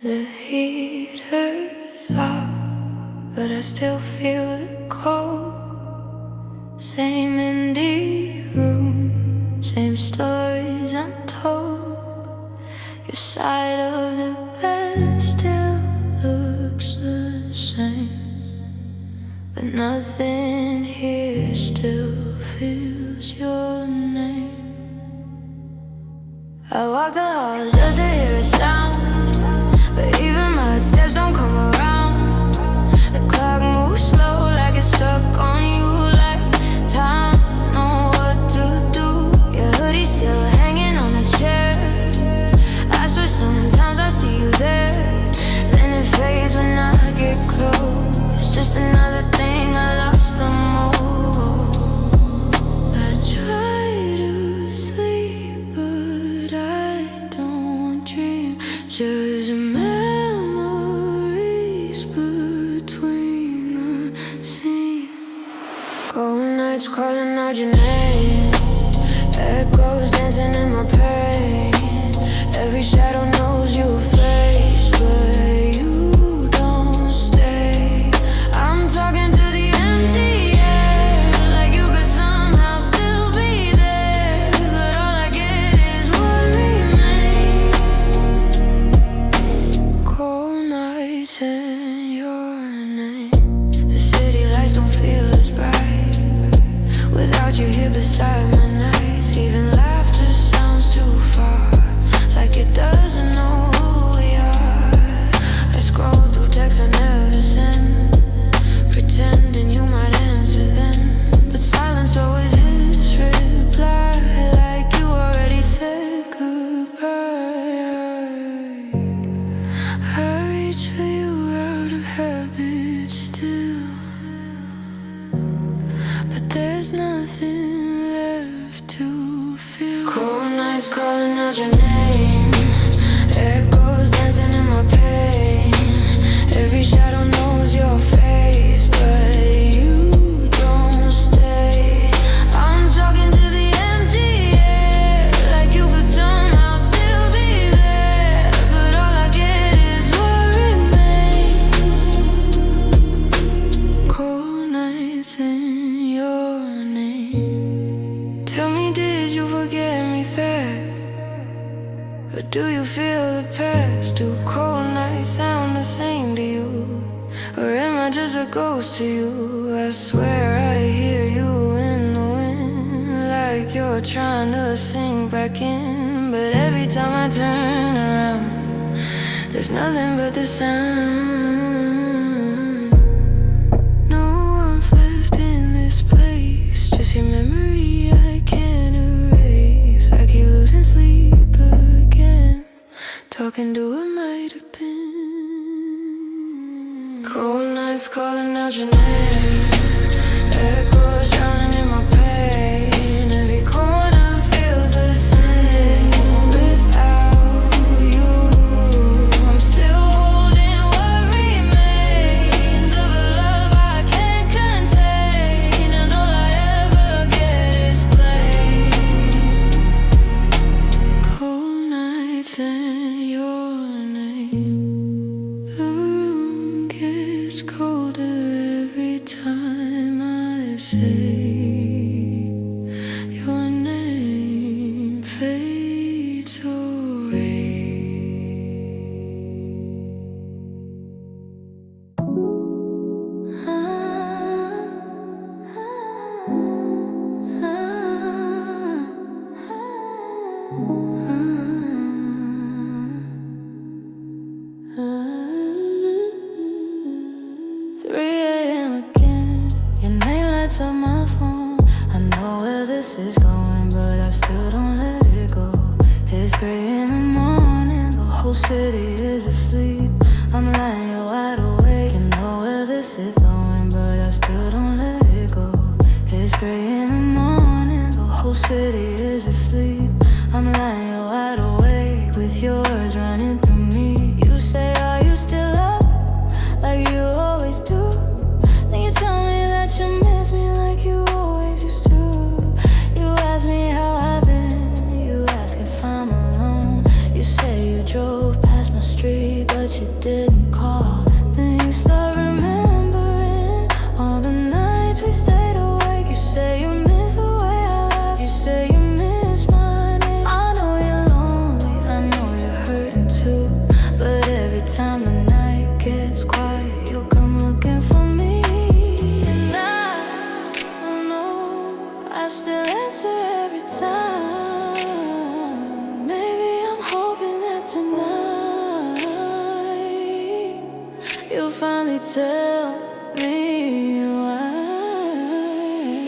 The heater's off, but I still feel the cold. Same empty room, same stories untold. Your side of the bed still looks the same, but nothing here still feels your name. I walk the halls just to hear a sound, but even my steps don't come around. The clock moves slow like it's stuck on you, like time don't know what to do. Your hoodie's still hanging on a chair. I swear sometimes I see you there, then it fades when I get close. Just another thing I lost the most. I try to sleep, but I don't dream. Just memories between the scenes. Cold nights calling out your name, echoes dancing in my pain. Every shadow knows your face, but you don't stay. I'm talking to the empty air, like you could somehow still be there, but all I get is what remains. Cold nights and your name. The city lights don't feel as bright without you here beside my nights. Even laughter sounds too far, like it doesn't know who we are. I scroll through texts I never send, pretending you might answer then, but silence always is reply, like you already said goodbye. I reach for you out of habit still, but there's nothing left to feel. Cold nights calling out your name, echoes dancing in my pain. Every shadow knows your face, but you don't stay. I'm talking to the empty air, like you could somehow still be there, but all I get is what remains. Cold nights in your name. Tell me, did you forget me fast? Or do you feel the past? Do cold nights sound the same to you? Or am I just a ghost to you? I swear I hear you in the wind, like you're trying to sink back in, but every time I turn around, there's nothing but the sound. No warmth left in this place, just your memory I can't erase. I keep losing sleep again, talking to what might have been. Cold nights calling out your name, echoes drowning in my pain. Every corner feels the same without you. I'm still holding what remains of a love I can't contain, and all I ever get is blame. Cold nights and your name. The room gets colder every time I say your name fades away. Your name lights up my phone. I know where this is going, but I still don't let it go. It's 3 in the morning, the whole city is asleep. I'm lying, you're wide awake. You know where this is going, but I still don't let it go. It's 3 in the morning, the whole city is asleep. I'm lying, you're wide awake, with your words running through me. You say, are you still up, like you always do? Then you tell me that you miss me like you always used to. You ask me how I've been, you ask if I'm alone. You say you drove past my street, but wish you didn't call. Then you start remembering all the nights we stayed awake. You say you miss the way I laugh. You say you miss my name. I know you're lonely, I know you're hurting too. But every time the night gets quiet, you'll come looking for me. And I don't know, I still answer every time. Maybe I'm hoping that tonight you'll finally tell me why.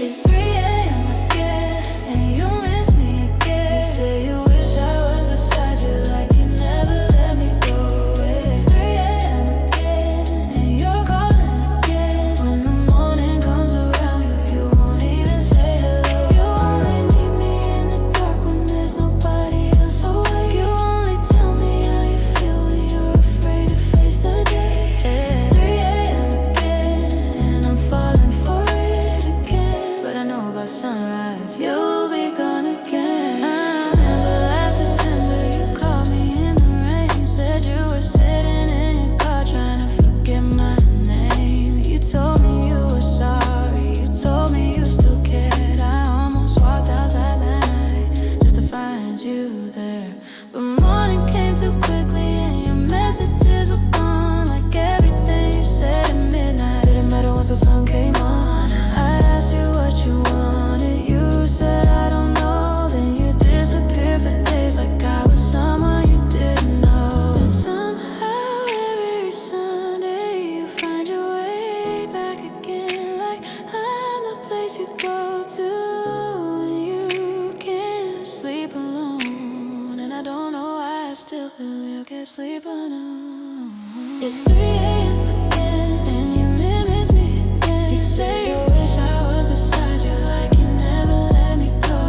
It's 3 a.m. again, and you miss me again. You say you wish I was beside you, like you never let me go. It's 3 a.m. again, and you're calling again. When the morning comes around, you won't even say hello. You only need me in the dark when there's nobody else awake. You only tell me how you feel when you're afraid to face the day. It's 3 a.m. again, and I'm falling for it again. But I know by sunrise you'll be gone again. I remember last December you called me in the rain. Said you were sitting in your car trying to forget my name. You told me you were sorry, you told me you still cared. I almost walked outside that night just to find you there. But morning came too quickly and your messages were gone. Like everything you said at midnight didn't matter once the sun came on. I asked you what you wanted, you said I don't know. Then you disappeared for days like I was someone you didn't know. And somehow every Sunday you find your way back again. Like I'm the place you go to when you can't sleep alone. And I don't know why I still feel you can't sleep alone. It's 3 a.m. again, and you miss me again. You say you wish I was beside you, like you never let me go.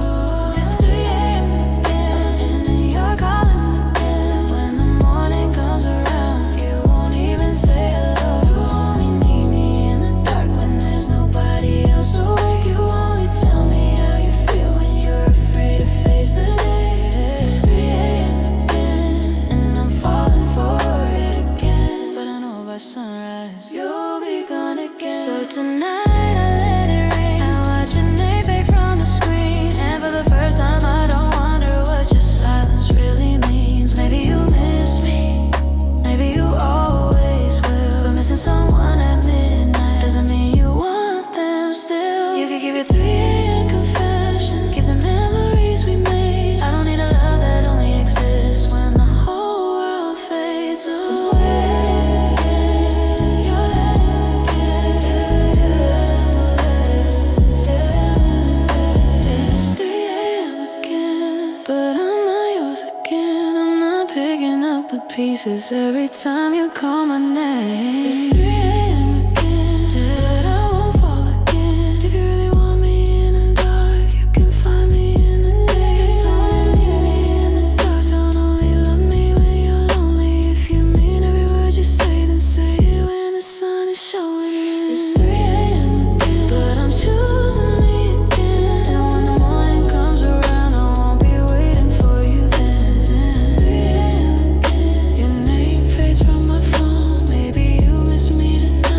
It's 3 a.m. again, and then you're calling again. When the morning comes around, you won't even say hello. You only need me in the dark when there's nobody else awake. You only tell me how you feel when you're afraid to face the day. It's 3 a.m. again, and I'm falling for it again. But I know by sunrise you'll be gone again. So tonight I let it rain. I watch your name fade from the screen, and for the first time I don't wonder what your silence really means. Maybe you miss me, maybe you always will. But missing someone at midnight doesn't mean you want them still. You could give your 3 a.m. confession, keep the memories we made. I don't need a love that only exists when the whole world fades away. It's 3 a.m. again, but I'm not yours again. I'm not picking up the pieces every time you call my name. It's 3 a.m. again, but I won't fall again. If you really want me in the dark, you can find me in the day. Don't leave me in the dark, don't only love me when you're lonely. If you mean every word you say, then say it when the sun is showing in. It's 3 a.m. again, but I'm choosing me again. And when the morning comes around, I won't be waiting for you then. 3 a.m. again, your name fades from my phone. Maybe you miss me tonight.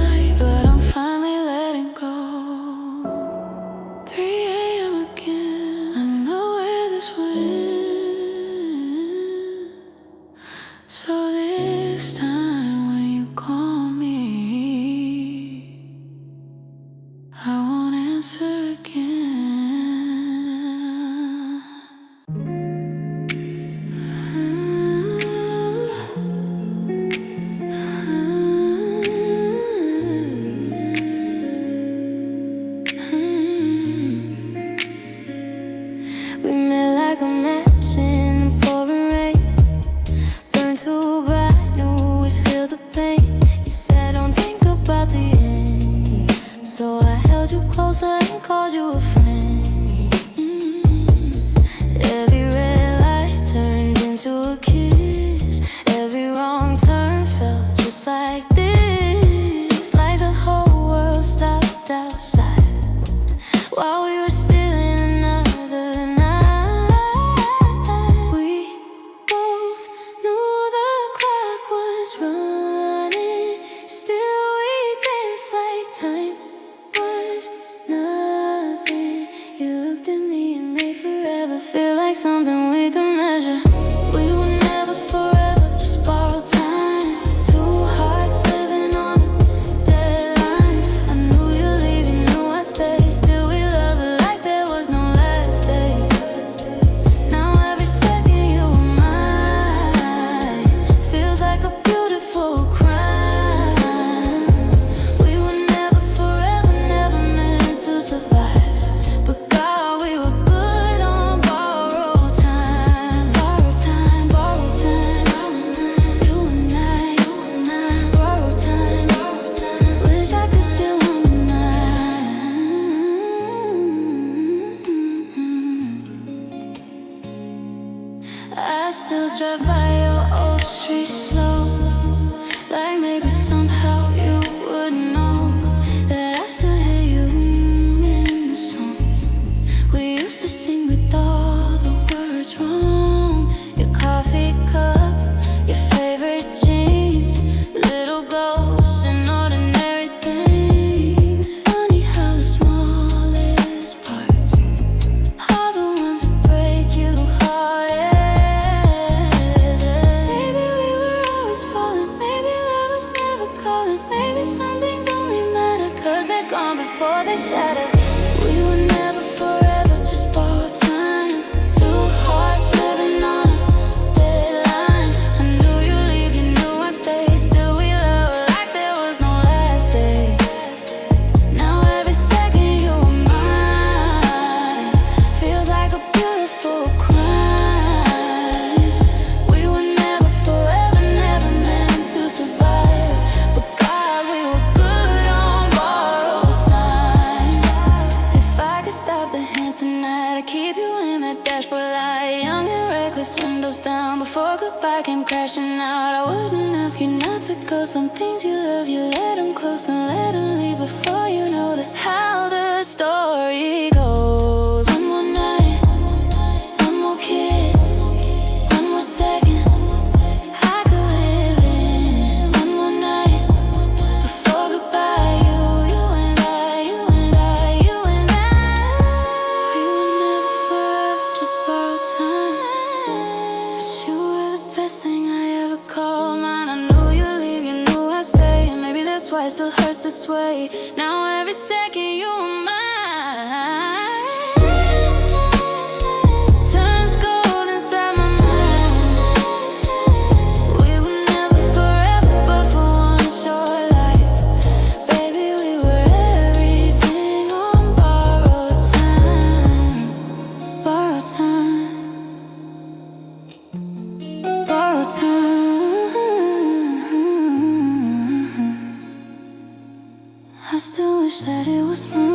Maybe some things only matter 'cause they're gone before they shatter. We were never forever, just borrowed time. Two hearts living on a deadline. I knew you'd leave, you knew I'd stay. Still we love like there was no last day. Now every second you were mine feels like a beautiful crime. We were never forever, never meant to survive. But God, we were good on borrowed time. If I could stop the hands tonight, I'd keep you in that dashboard light. Young and reckless, windows down. Before goodbye came crashing out, I wouldn't ask you not to go. Some things you love, you let them close and let them leave before you know that's how the story goes. One more night, one more kiss, one more second I could live in. One more night before goodbye. You and I, you and I, you and I. We were never forever, just borrowed time. But you were the best thing I ever called mine. I knew you'd leave, you knew I'd stay. And maybe that's why it still hurts this way. Now every second you were mine turns gold inside my mind. We were never forever, but for one short life, baby, we were everything on borrowed time. Borrowed time. Borrowed time. I still wish that it was mine.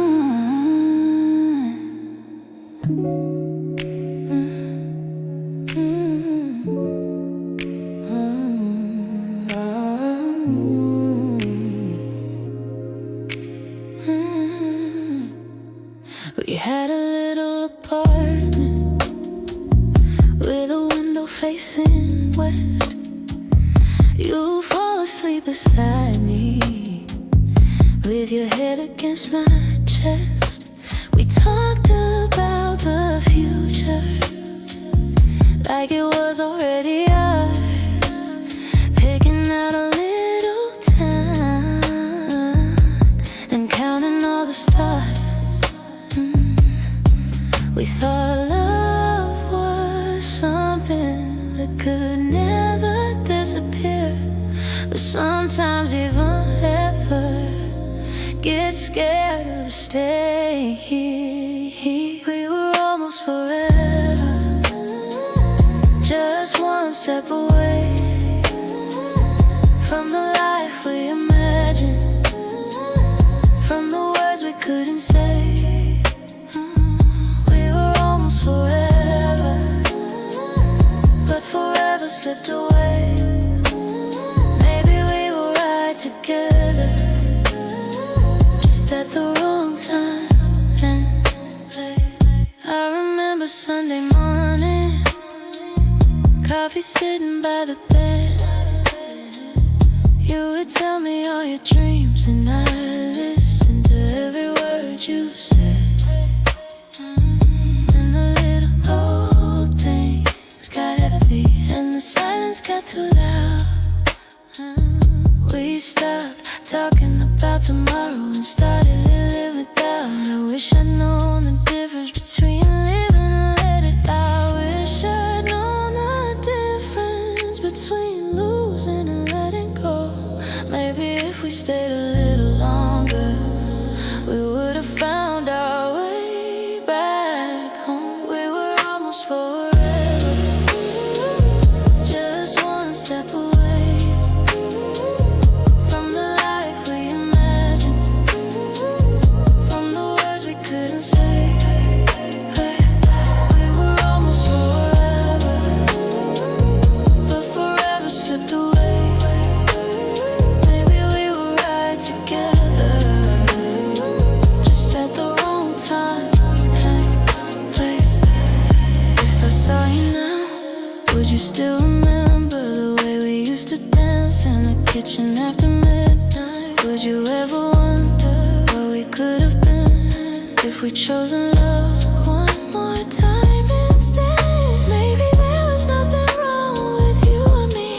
We had a little apartment with a window facing west. You fall asleep beside me with your head against my chest. We talked about the future like it was already ours, picking out a little town and counting all the stars. We thought love was something that could never disappear, but sometimes even ever get scared of staying. We were almost forever, just one step away from the life we imagined, from the words we couldn't say. We were almost forever, but forever slipped away. Maybe we were right together, at the wrong time and place. I remember Sunday morning, coffee sitting by the bed. You would tell me all your dreams and I listened to every word you said. And the little old things got heavy and the silence got too loud. We stopped talking about tomorrow and started living without. I wish I'd known the difference between living and let it out. Wish I'd known the difference between losing and letting go. Maybe if we stayed a little longer, we would have found our way back home. We were almost forever, just one step away from the life we imagined, from the words we couldn't say. We were almost forever, but forever slipped away. Maybe we were right together, just at the wrong time and place. If I saw you now, would you still remember the way we used to dance in the kitchen after midnight? Would you ever wonder what we could have been if we chosen love one more time instead? Maybe there was nothing wrong with you and me.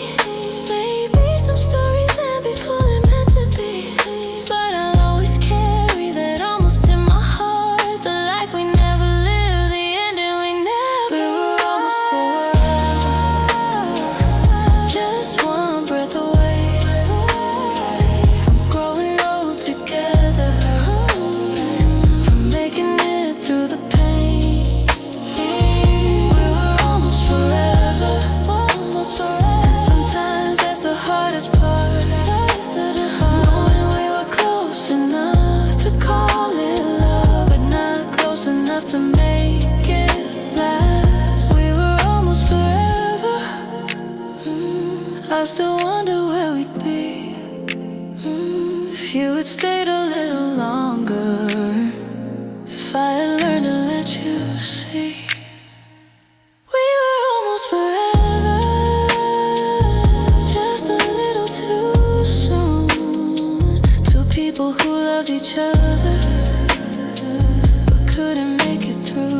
Maybe some stories end before they're meant to be. I still wonder where we'd be if you had stayed a little longer, if I had learned to let you see we were almost forever, just a little too soon. Two people who loved each other but couldn't make it through.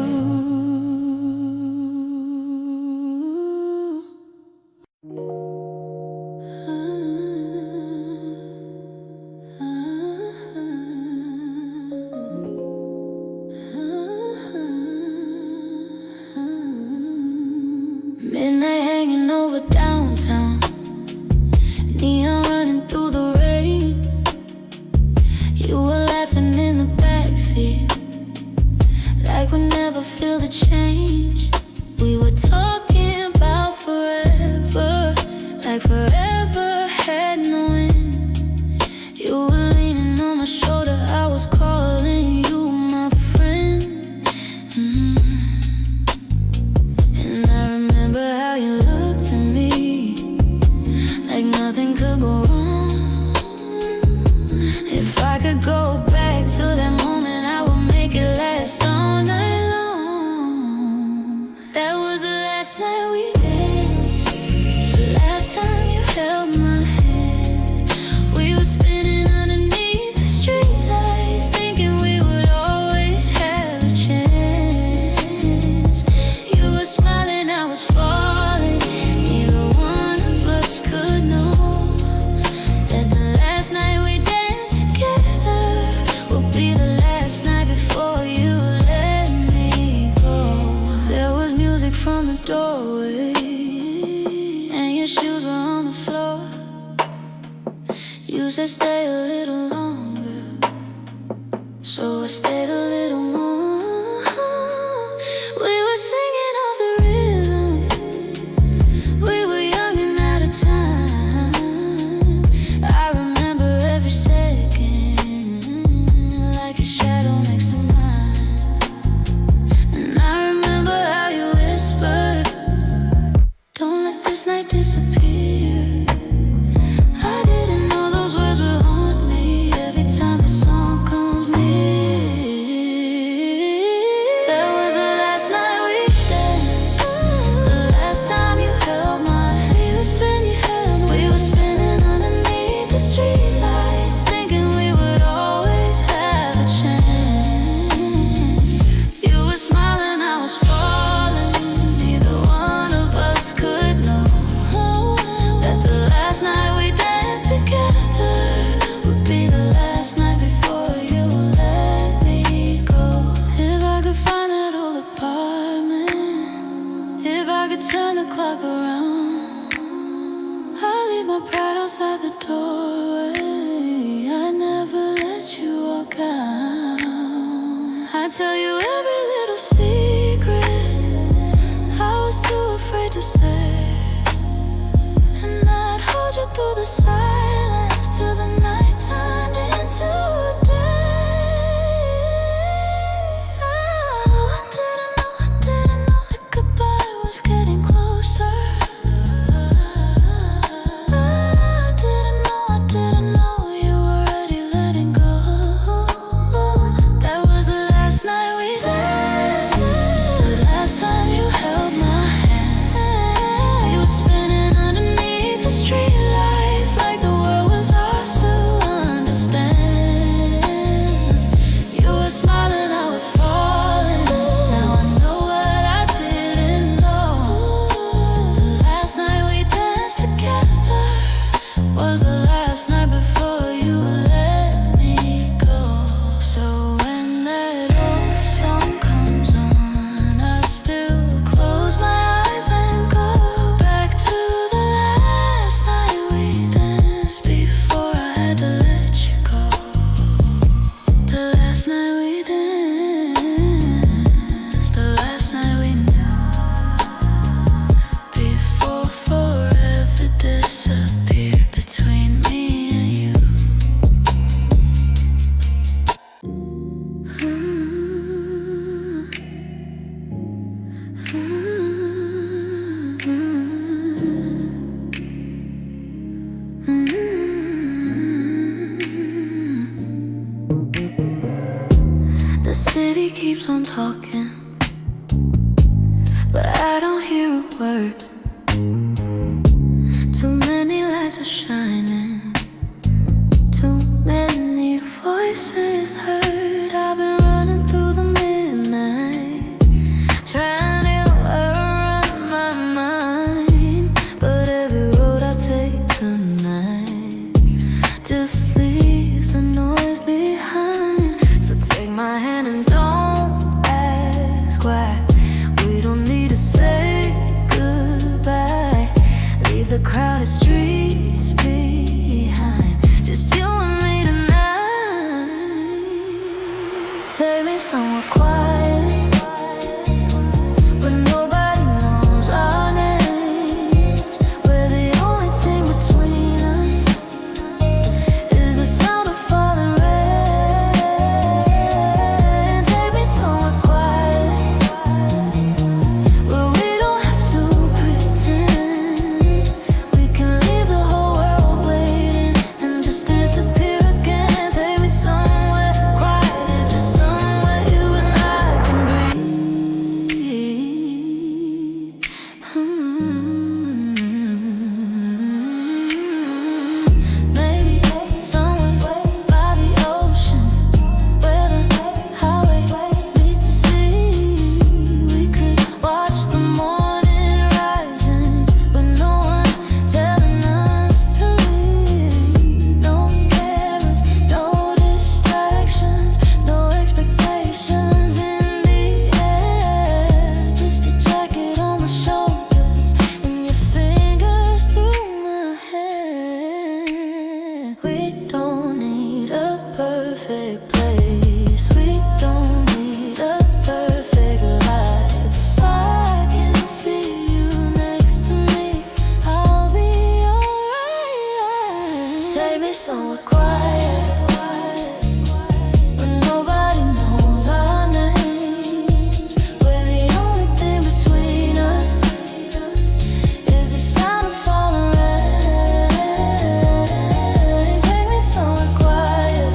Midnight hanging over downtown, neon running through the rain. You were laughing in the backseat, like we'd never feel the change. We were talking about forever, like forever had no end. You were leaning on my shoulder, I was calling you my friend. And I remember how you looked at me, like nothing could go wrong. If I could go back to that moment, I would make it last all night long. That was the last night we danced, the last time you held my hand. We were spinning underneath the streetlights, thinking we would always have a chance. You were smiling, I was falling. Neither one of us could know that the last night we danced together will be the last night before you let me go. There was music from the doorway, and your shoes were on the floor. You said stay a little longer, so I stayed a little more. We were singing off the rhythm, we were young and out of time. I remember every second, like a shadow next to mine. And I remember how you whispered, don't let this night disappear. I didn't know those words would haunt me every time the song comes near. That was the last night we danced, the last time you held my hand. We were spinning underneath the streetlights, thinking we would always have a chance. You were smiling, I was falling. Neither one of us could know that the last night we danced together would be the last night before you let me go. If I could find that old apartment, if I could turn the clock around, I'd leave my pride outside the doorway. I'd never let you walk out. I'd tell you every little secret I was too afraid to say, and I'd hold you through the silence till the night turned into day. Oh, I didn't know that goodbye was getting closer. I didn't know you were already letting go. That was the last night we danced. He keeps on talking, but I don't hear a word. Too many lights are shining, too many voices heard. I've been running through the midnight, trying to run my mind, but every road I take tonight just leaves the noise behind. So take my hand and don't ask why. We don't need to say goodbye. Leave the crowded streets behind. Just you and me tonight. Take me somewhere quiet, where nobody knows our names, where the only thing between us is the sound of falling rain. Take me somewhere quiet, where we don't have to pretend. We can leave the whole world waiting and just disappear again. Take me somewhere quiet, just somewhere you and I can breathe. Maybe somewhere by the ocean, where the highway meets the sea. We could watch the morning rising, but no one telling us to leave. No cameras, no distractions, no expectations in the air. Just your jacket on my shoulders and your fingers through my hair. We don't need a perfect place. We don't need a perfect life. If I can see you next to me, I'll be alright. Take me somewhere quiet, where nobody knows our names, where the only thing between us is the sound of falling rain. Take me somewhere quiet,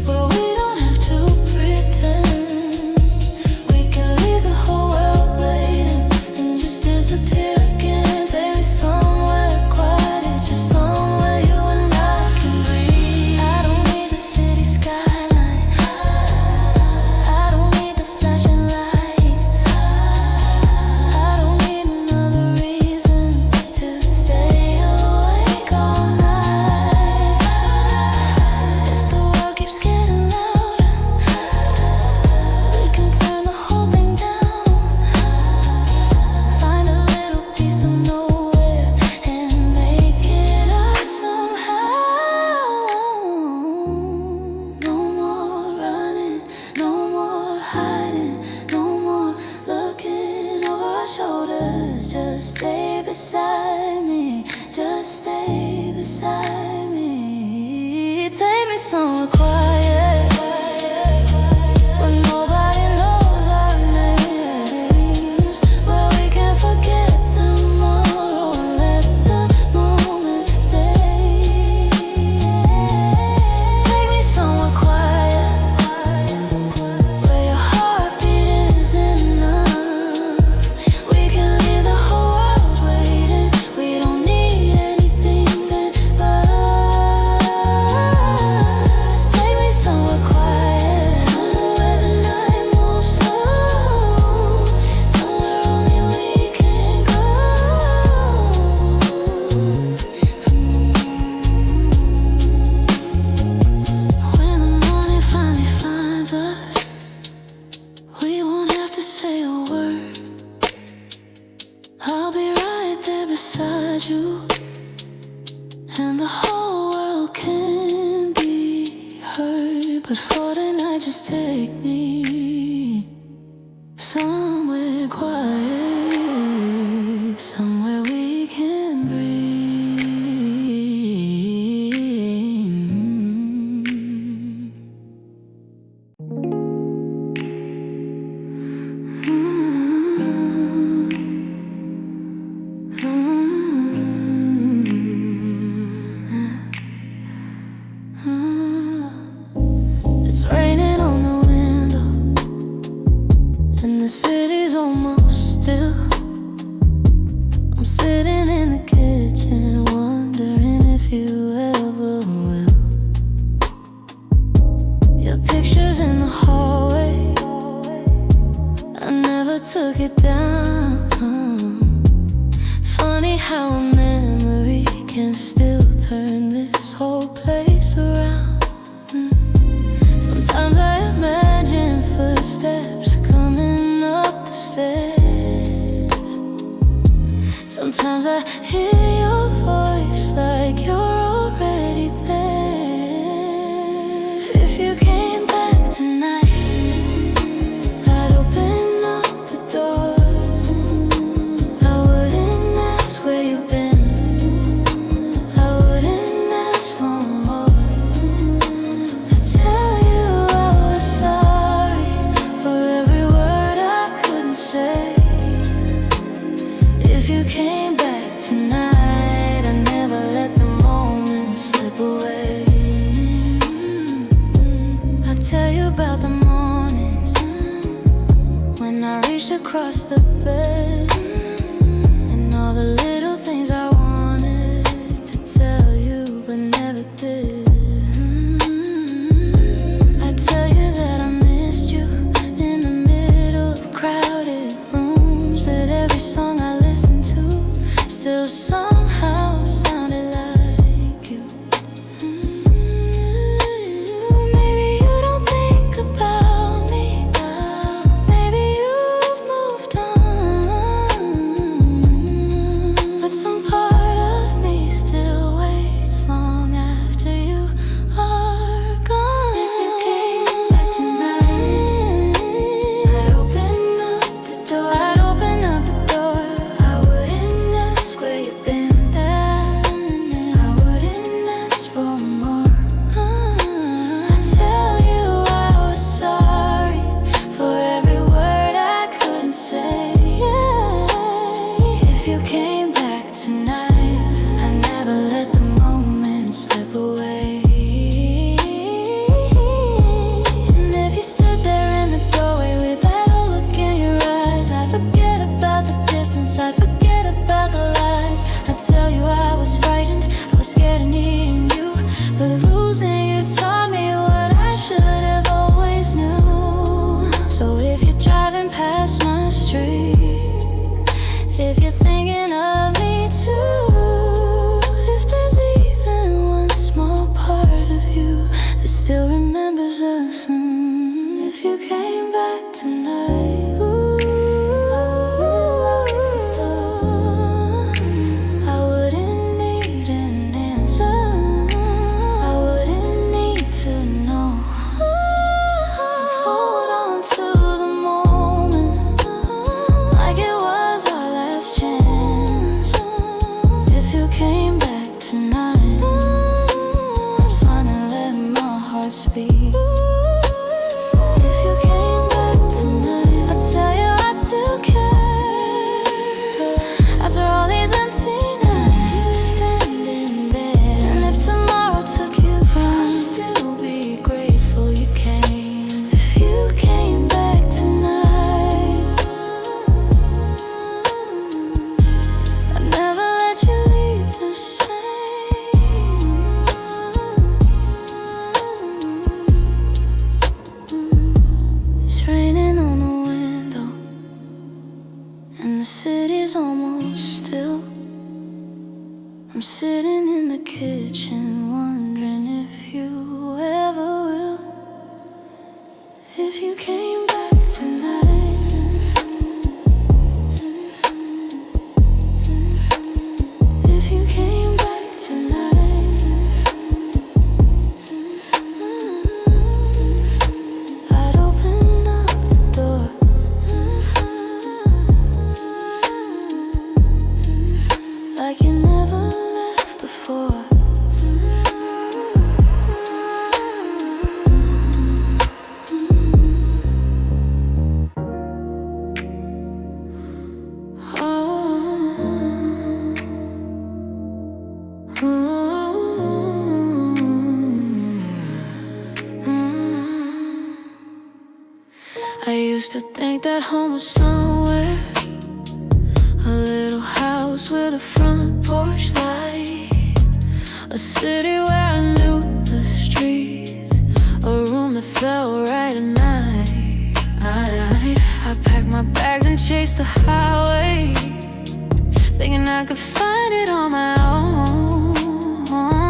where we don't have to pretend. We can leave the whole world waiting and just disappear again. Take me somewhere quiet, just somewhere you and I can breathe. I don't need the city skyline, I don't need the flashing lights, I don't need another reason to stay awake all night. If the world keeps getting louder, we can turn the whole thing down. Find a little piece of nowhere and make it ours somehow. No more running, no more hiding, no more looking over our shoulders. Just stay beside me, just stay beside me. Take me somewhere quiet, where nobody knows our names, where we can forget tomorrow and let the moment stay. Take me somewhere quiet, where your heartbeat is enough. We can leave the whole world waiting. We don't need anything then but us. Take me somewhere quiet, somewhere where the night moves slow, somewhere only we can go. When the morning finally finds us, we won't have to say a word. I'll be right there beside you, and the whole world can be heard. But for tonight, just take me somewhere quiet, somewhere we can breathe. It's raining on the wind. turn this whole place around. Sometimes I imagine footsteps coming up the stairs. Sometimes I hear your voice like you're already there. If you came back tonight, I'd open up the door. I wouldn't ask where you've been, I wouldn't ask for more. I'd tell you I was sorry for every word I couldn't say. If you came back tonight, I never let the moment slip away. I'd tell you about the mornings when I reached across the bed, and all the little things I wanted to tell you but never did. I'd tell you that I missed you in the middle of crowded rooms, that every song I listened to still somehow sounded like you. Maybe you don't think about me, maybe you've moved on, but some part of me still waits long after you are gone. If you came back tonight, I'd open up the door. I'd open up the door. I wouldn't ask where you've been, I wouldn't ask for more. I'd tell you I was sorry for every word I couldn't say. If you came back tonight, I never let the moment slip away. And if you stood there in the doorway with that old look in your eyes, I'd forget about the distance, I'd forget about the lies. I'd tell you I was frightened, I was scared of needing you, but losing you taught me what I should have always knew. So if you're driving past my street, if you're thinking of me too, if there's even one small part of you that still remembers us, if you came back tonight, I wouldn't need an answer, I wouldn't need to know. I'd hold on to the moment like it was our last chance. If you came back tonight, I'd finally let my heart speak. If you came back tonight, I'd tell you I still care. After all these empty nights, you standing there. And if tomorrow took you from, I'd still be grateful you came. If you came back tonight, I'd never let you leave the same. It's raining on the window, and the city's almost still. I'm sitting in the kitchen wondering if you ever will. If you came back tonight, if you came back tonight, I'd open up the door. Like you never left before. I used to think that home was somewhere, a little house with a front porch light, a city where I knew the streets, a room that felt right at night. I packed my bags and chased the highway, thinking I could find it on my own.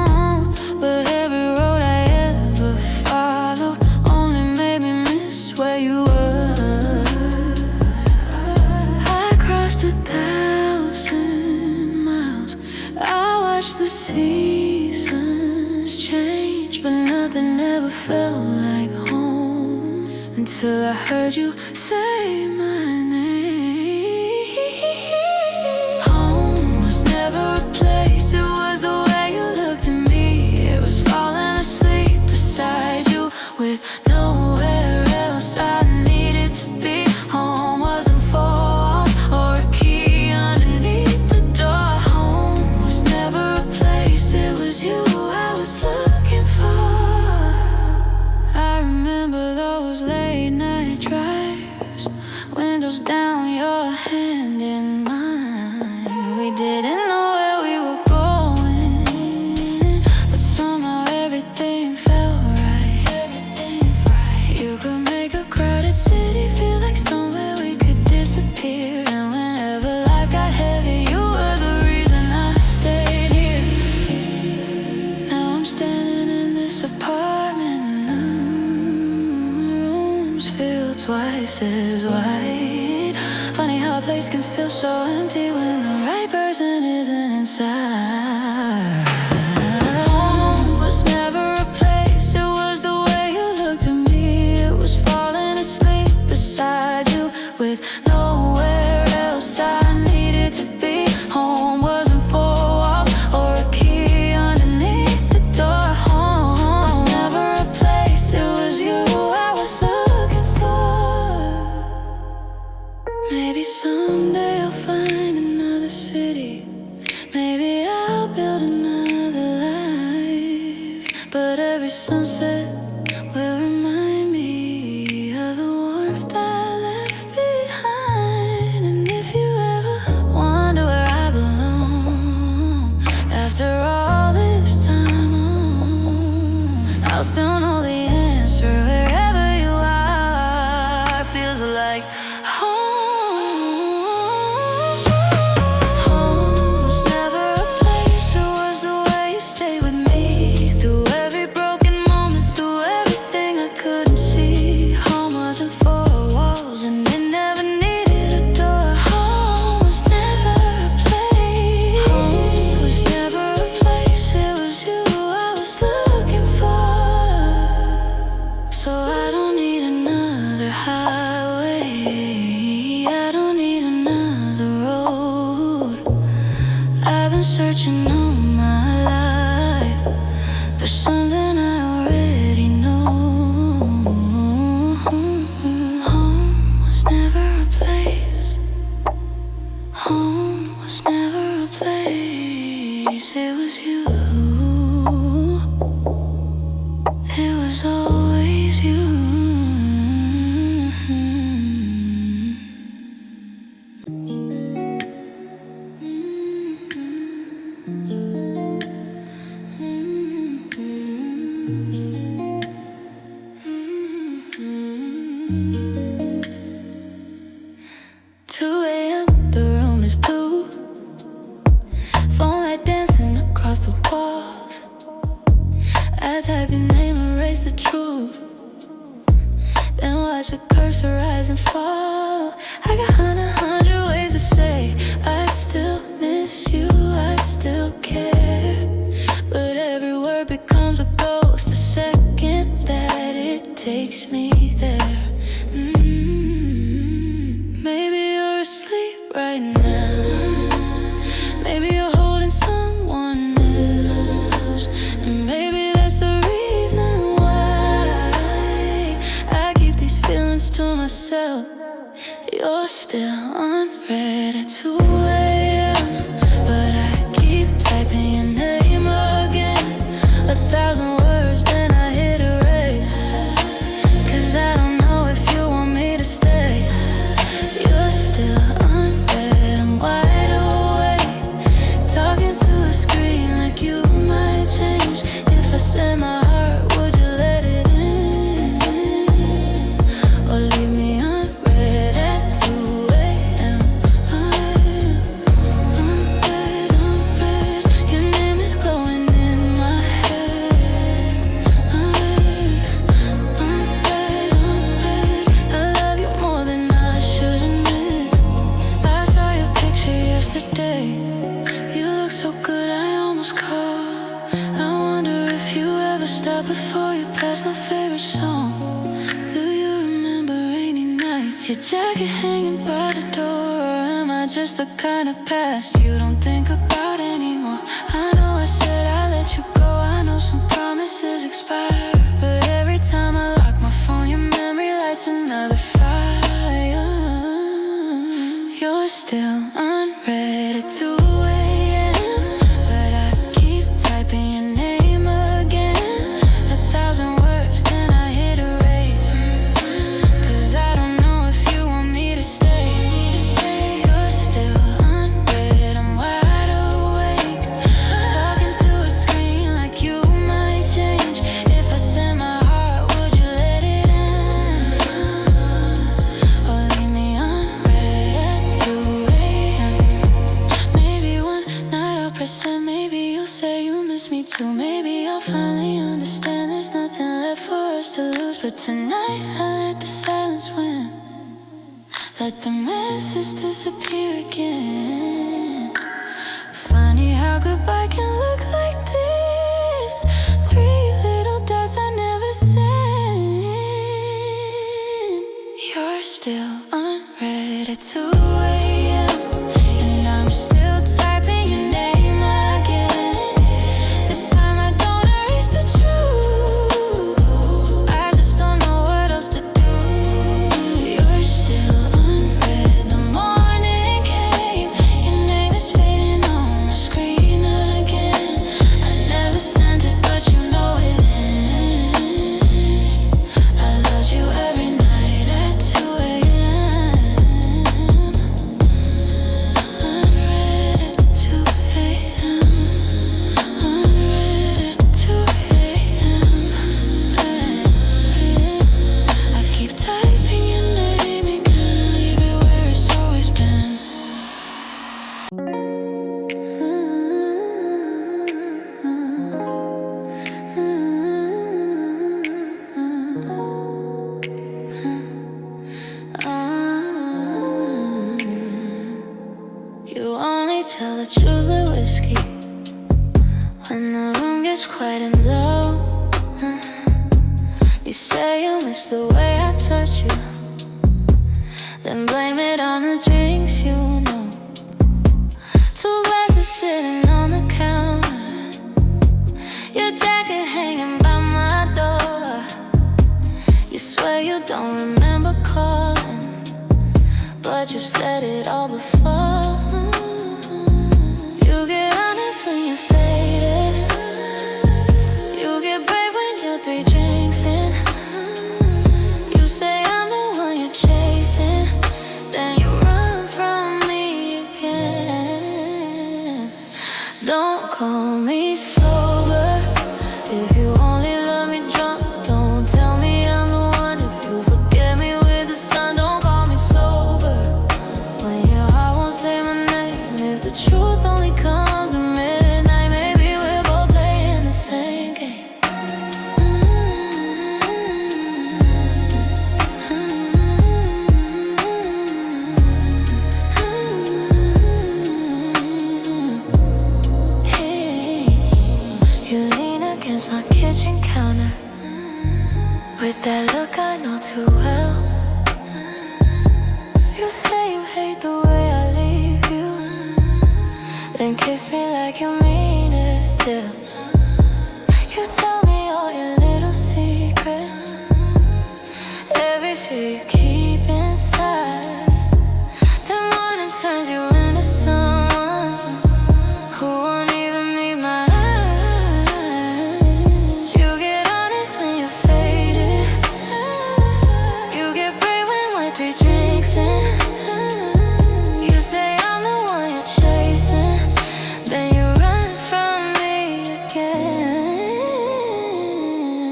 nothing ever felt like home until I heard you say my name. Home was never a place, it was the way you looked at me. It was falling asleep beside you with nowhere else I needed to be. Home wasn't four walls or a key underneath the door. Home was never a place, it was you I was looking for. I remember those late night drives, windows down, your hand in mine. We didn't know where we were going, but somehow everything felt right. You could make a crowded city feel like somewhere we could disappear. And whenever life got heavy, you were the reason I stayed here. Now I'm standing in this apartment, and the rooms feel twice as wide. Funny how a place can feel so empty when the right person isn't inside. Home was never a place, it was the way you looked at me. It was falling asleep beside you with nowhere else I needed to be. Home wasn't four walls or a key underneath the door. Home was never a place, it was you I was looking for. Maybe someday I'll find another city, maybe I'll build another life. But every sunset will remind me of the warmth I left behind. And if you ever wonder where I belong after all this time on, I'll still know the answer wherever you are. Feels like home. Home was never a place, it was the way you stayed with me through every broken moment, through everything I couldn't see. Home wasn't four walls and it never needed a door. Home was never a place. Home was never a place, it was you I was looking for. So I don't need another highway, I don't need another road. I've been searching all my life for something I already know. Home was never a place, home was never a place, it was you, it was always you. The room is blue, phone light dancing across the walls. I type your name, erase the truth, then watch the cursor rise and fall. I got hundred ways to say I still miss you, I still care, but every word becomes a ghost the second that it takes me there. Maybe you're asleep right now, maybe you're holding someone else, and maybe that's the reason why I keep these feelings to myself. You're still unread at 2 a.m., but I keep typing your name again. 1,000 words, then I hit erase, 'cause I don't know if you want me to stay. You're still unread, I'm wide awake, talking to a screen like you might change. If I said my heart, would you let it in, or leave me unread at 2 a.m.? stop before you pass my favorite song. Do you remember rainy nights? Your jacket hanging by the door. Or am I just the kind of past you don't think about anymore? I know I said I'd let you go. I know some promises expire, but every time I lock my phone, your memory lights another fire. You're still unread at 2 a.m., but I keep typing your name again. 1,000 words, then I hit erase. 'Cause I don't know if you want me to stay. You're still unread, I'm wide awake, talking to a screen like you might change. If I send my heart, would you let it in? Or leave me unread at 2 a.m.? Maybe one night I'll press send. Maybe you'll say you miss me too. Maybe I'll finally understand there's nothing left for us to lose. But tonight I let the silence win. Let the message disappear again. Funny how goodbye can look like this. 3 little dots I never sent. You're still unread at 2 a.m., and I'm still typing your name again. This time I don't erase the truth. I just don't know what else to do. You're still unread. The morning came, your name is fading on the screen again. I never sent it, but you know it is. I loved you every night at 2 a.m. Unread at 2 a.m. Unread at 2 a.m. I keep typing your name again, leave it where it's always been. You only tell the truth with whiskey when the room gets quiet and low. You say you miss the way I touch you, then blame it on the drinks you know. 2 glasses sitting on the counter, your jacket hanging by my door. You swear you don't remember calling, but you've said it all before. You get honest when you're faded. You get brave when you're 3 drinks in. You say I'm the one you're chasing, then you run from me again. Don't call me sober if you only love me drunk. Don't tell me I'm the one if you forget me with the sun. Don't call me sober when your heart won't say my name. If the truth only comes at midnight, maybe we're both playing the same game. Hey, you lean against my kitchen counter with that look I know too well. You say you hate the way I leave you, then kiss me like you mean it still. You tell me all your little secrets, every fear you keep inside. Then morning turns you into someone who won't even meet my eyes. You get honest when you're faded. You get brave when we're 3 drinks in. You say I'm the one you're chasing, then you run from me again.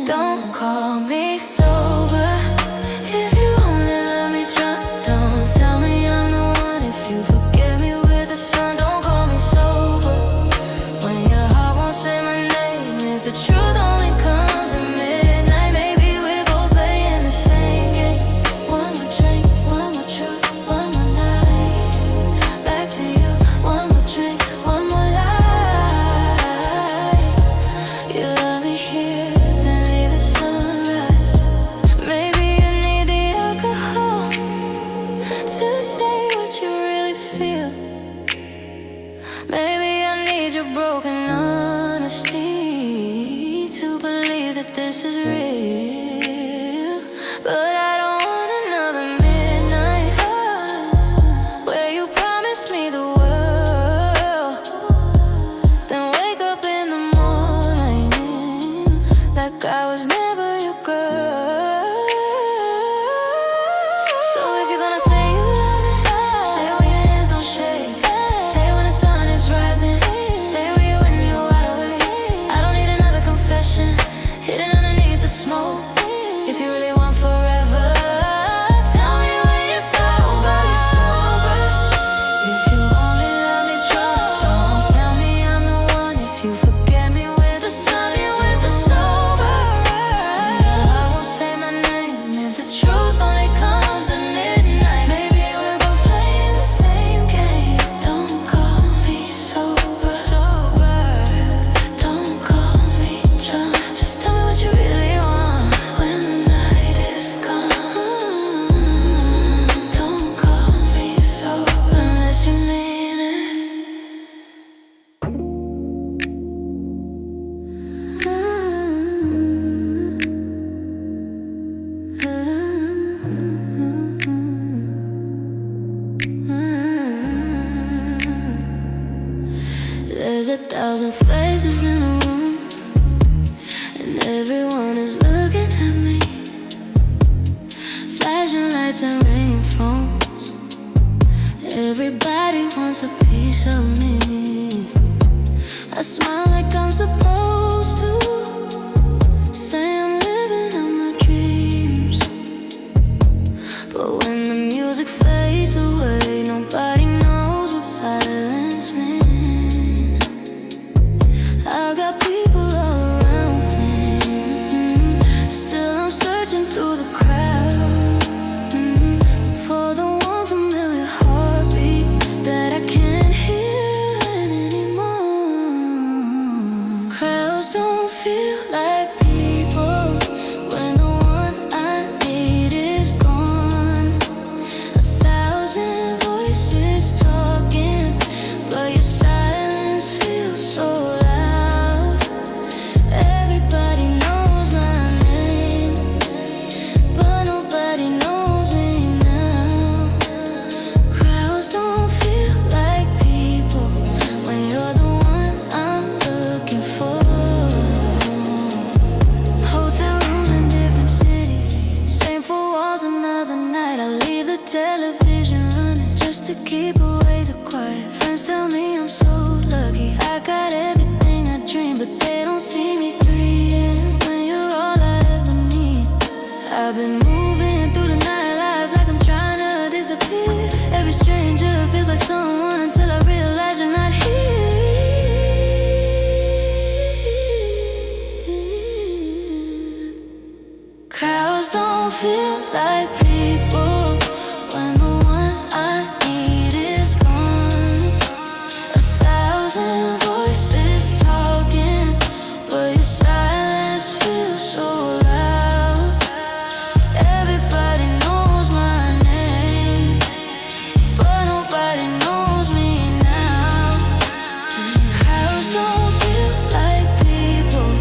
Don't call me sober if you only love me drunk. Don't tell me I'm the one if you forget me with the sun. Don't call me sober when your heart won't say my name. If the truth only comes at midnight, maybe we're both playing the same game. One more drink, one more truth, one more night. Back to you, one more drink, one more lie. You love me here, that this is real, but I don't want another midnight where you promise me the world, then wake up in the morning like I was never your girl. So if you're gonna say you love me, say it when your hands don't shake, say it when the sun is rising, say it with you when you're wide awake. I don't need another confession hidden underneath the smoke. If you really want forever, tell me when you're sober, If you only let me drunk, don't tell me I'm the one. If you forget me with the sun, me with the sober. I won't say my name if the truth only comes at midnight. Maybe we're both playing the same game. Don't call me sober, Don't call me drunk. Just tell me what you really want when the night is gone. Don't call me sober unless you mean it. There's 1,000 faces in a room, and everyone is looking at me. Flashing lights and ringing phones. Everybody wants a piece of me. I smile like I'm supposed to, say I'm living out my dreams. But when the music fades away, nobody knows what silence means. I got people all around me, still I'm searching through the crowd for the one familiar heartbeat that I can't hear anymore. Crowds don't feel like people when the one I need is gone. 1,000 voices talking, but your silence feels so loud. Everybody knows my name, but nobody knows me now. Crowds don't feel like people when you're the one I'm looking for. Hotel room in different cities, same four walls another night. I leave the television running just to keep away the quiet. Friends tell me I'm so lucky, I got everything I dream, but they don't see me 3 a.m. when you're all I ever need. I've been moving through the nightlife like I'm trying to disappear. Every stranger feels like someone until I realize you're not here. Crowds don't feel like people when the one I need is gone. 1,000 voices talking, but your silence feels so loud. Everybody knows my name, but nobody knows me now. Crowds don't feel like people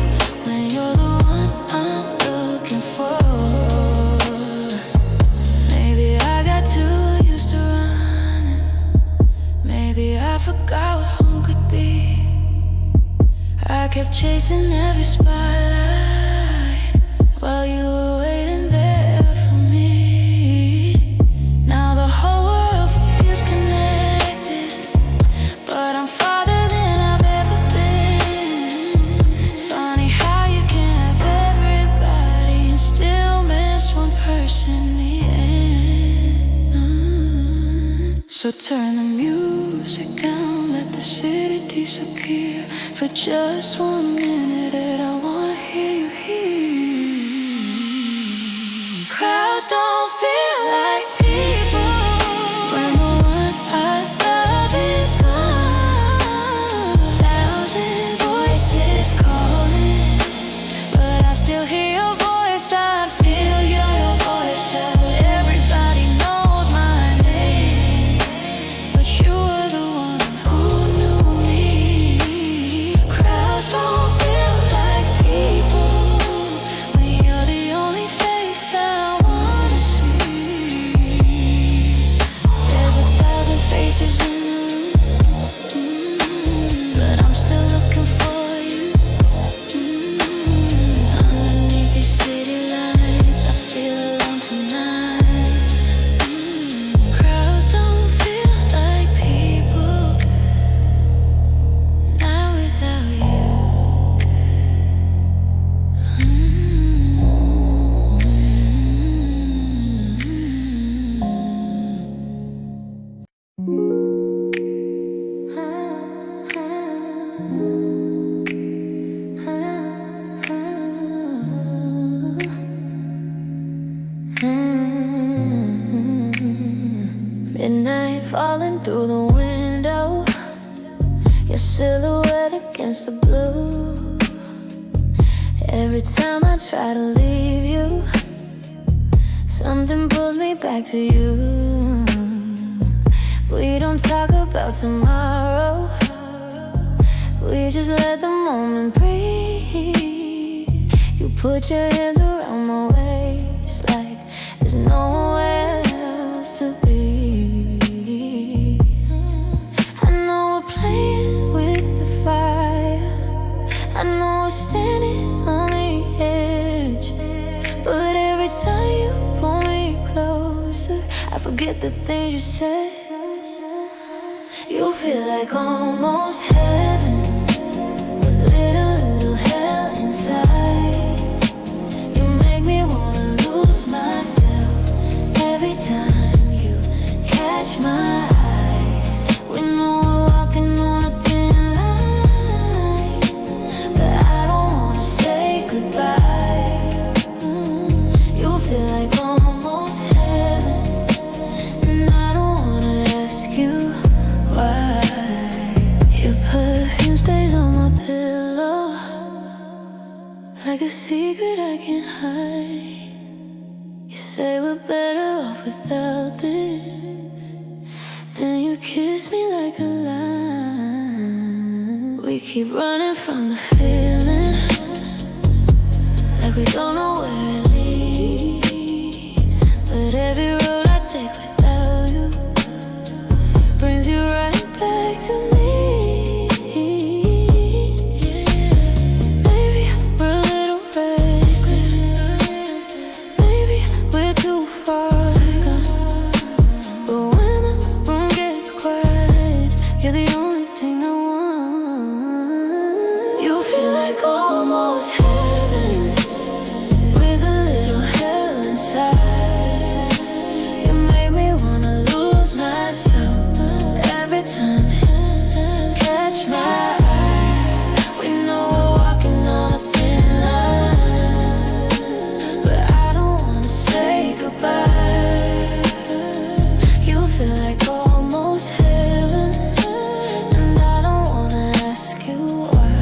when you're the one I'm looking for. Maybe I got too used to running. Maybe I forgot what home could be. I kept chasing every spotlight while you were waiting there for me. Now the whole world feels connected, but I'm farther than I've ever been. Funny how you can have everybody and still miss one person in the end. So turn the music down, let the city disappear for just 1 minute, and I wanna hear you here. Crowds don't feel like people when the one I love is gone. 1,000 voices calling, but I still hear your voice. I feel your voice. Everybody knows my name, but you were the one who knew me. Crowds don't feel like through the window, your silhouette against the blue. Every time I try to leave you, something pulls me back to you. We don't talk about tomorrow, we just let the moment breathe. You put your hands around my waist like there's nowhere else to be. I know we're playing with the fire, I know we're standing on the edge, but every time you pull me closer, I forget the things you said. You feel like almost heaven with little hell inside. You make me wanna lose myself every time you catch my eyes. We know we're walking on a thin line, but I don't wanna say goodbye. You feel like almost heaven, and I don't wanna ask you why. Your perfume stays on my pillow like a secret I can't hide. You say we're better off without this, then you kiss me like a lie. We keep running from the feeling, like we don't know where it leads, but every road I take without you brings you right back to me. Maybe we're a little reckless, maybe we're too far gone, but when the room gets quiet, you're the only thing I want. You feel like almost heaven with a little hell inside. You make me wanna lose myself every time catch my eyes. We know we're walking on a thin line, but I don't wanna say goodbye. You feel like almost heaven, and I don't wanna ask you why.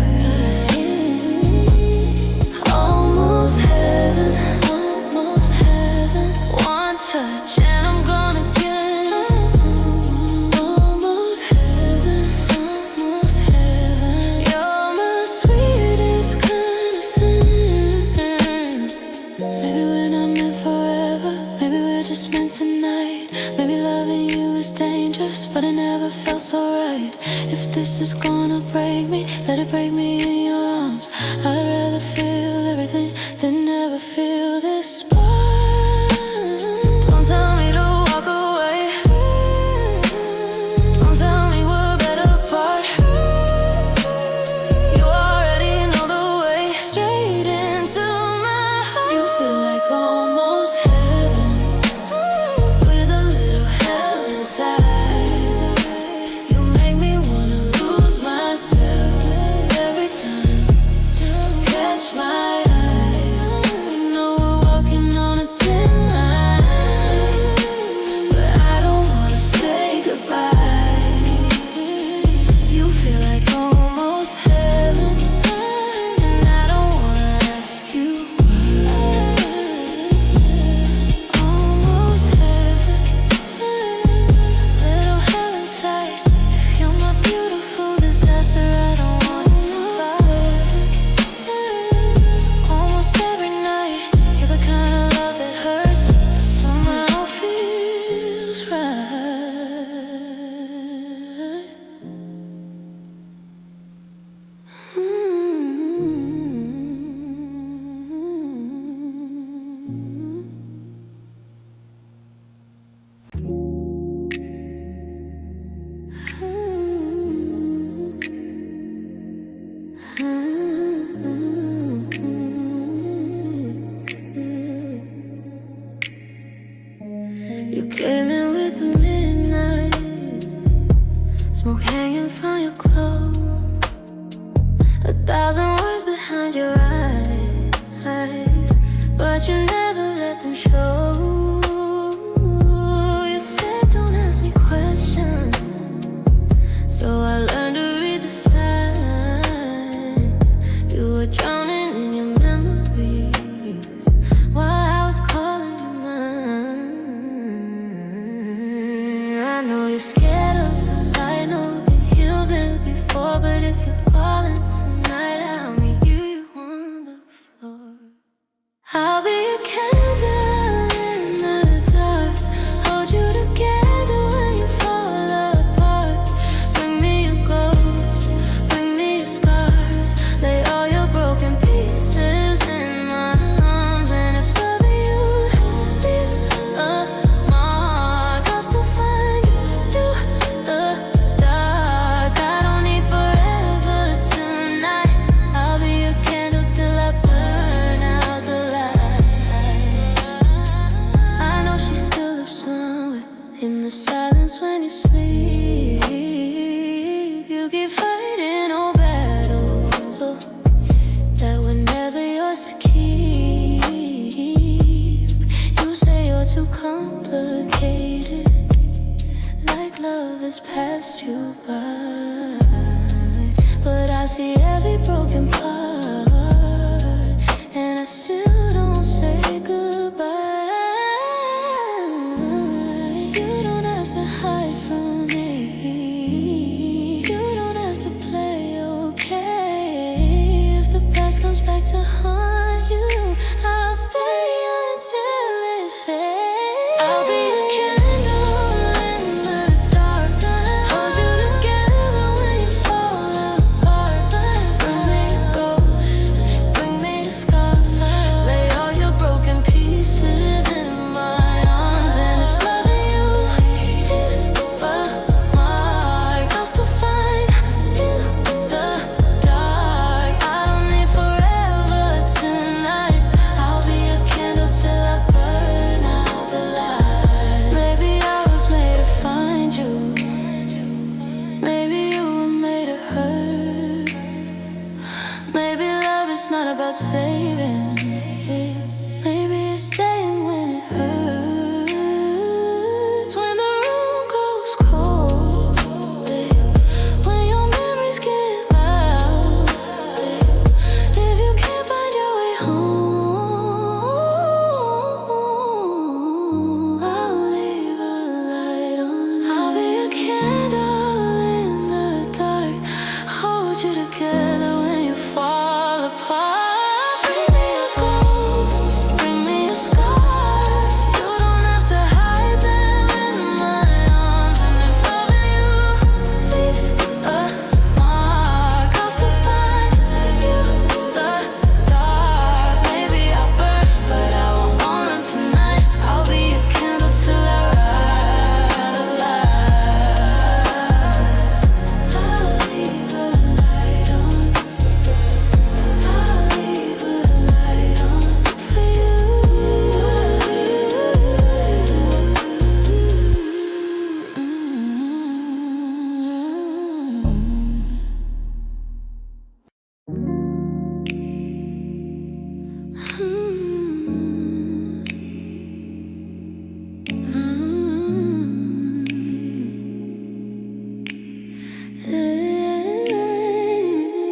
Almost heaven, almost heaven. One touch and I'm gone again. Almost heaven, almost heaven. You're my sweetest kind of sin. Maybe we're not meant forever, maybe we're just meant tonight. Maybe loving you is dangerous, but it never felt so right. If this is gonna break me, let it break me in your arms. I'd rather feel everything than never feel this spark. Don't tell me to walk away, don't tell me we're better apart. You already know the way straight into my heart. You feel like almost heaven with a little hell inside. You make me wanna lose myself every time catch my eyes. We know has passed you by, but I see every broken part, and I still don't say goodbye. You don't have to hide from me. You don't have to play okay. If the past comes back to haunt you, I'll stay until it fades. I'll be a candle in the dark night, hold you together when you fall apart. Bring me a ghost, bring me a scar, lay all your broken pieces in my arms. And if loving you is but my cost to find you the dark, I don't need forever tonight. I'll be a candle till I burn out the light. Maybe I was made to find you, maybe you were made to hurt. Maybe love is not about saving, maybe it's staying when it hurts. When the room goes cold, when your memories get loud, if you can't find your way home, I'll leave a light on. I'll be a candle in the dark, hold you together when you fall apart. Bring me a ghost, bring me your scars. You don't have to hide them in my arms. And if loving you leaves a mark, I'll still find you the dark. Maybe I'll burn, but I won't want it tonight. I'll be a candle till I ride a light. I'll leave a light on. I'll leave a light on for you.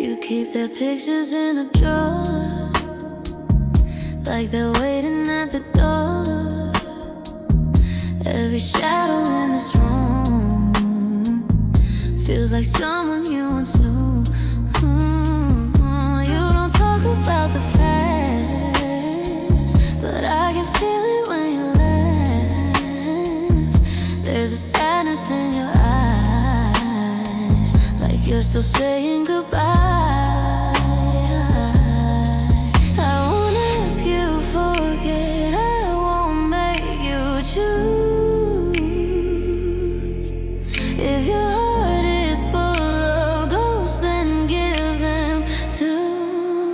You keep their pictures in a drawer, like they're waiting at the door. Every shadow in this room feels like someone you once knew. You don't talk about the past, but I can feel it when you laugh. There's a sadness in your eyes, like you're still saying goodbye. I won't ask you to forget, I won't make you choose. If your heart is full of ghosts, then give them to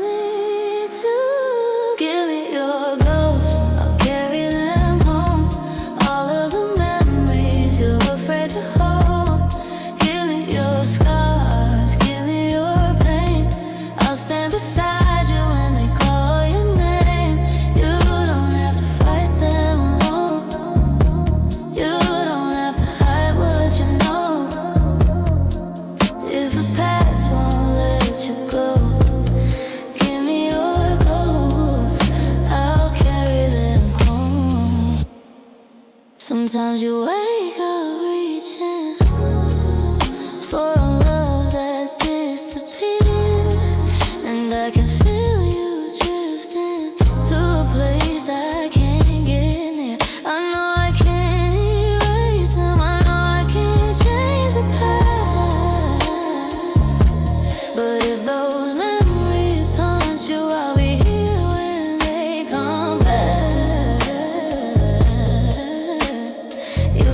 me too. Give me your ghosts, I'll carry them home. All of the memories you're afraid to hold. Give me your scars, give me your pain. I'll stand beside you when they call your name. You don't have to fight them alone. You don't have to hide what you know. If the past won't let you go, give me your ghosts, I'll carry them home. Sometimes you wake up reaching for a love that's disappeared, and I can feel you drifting to a place I can't get near. I know I can't erase them, I know I can't change the past, but if those memories haunt you, I'll be here when they come back. You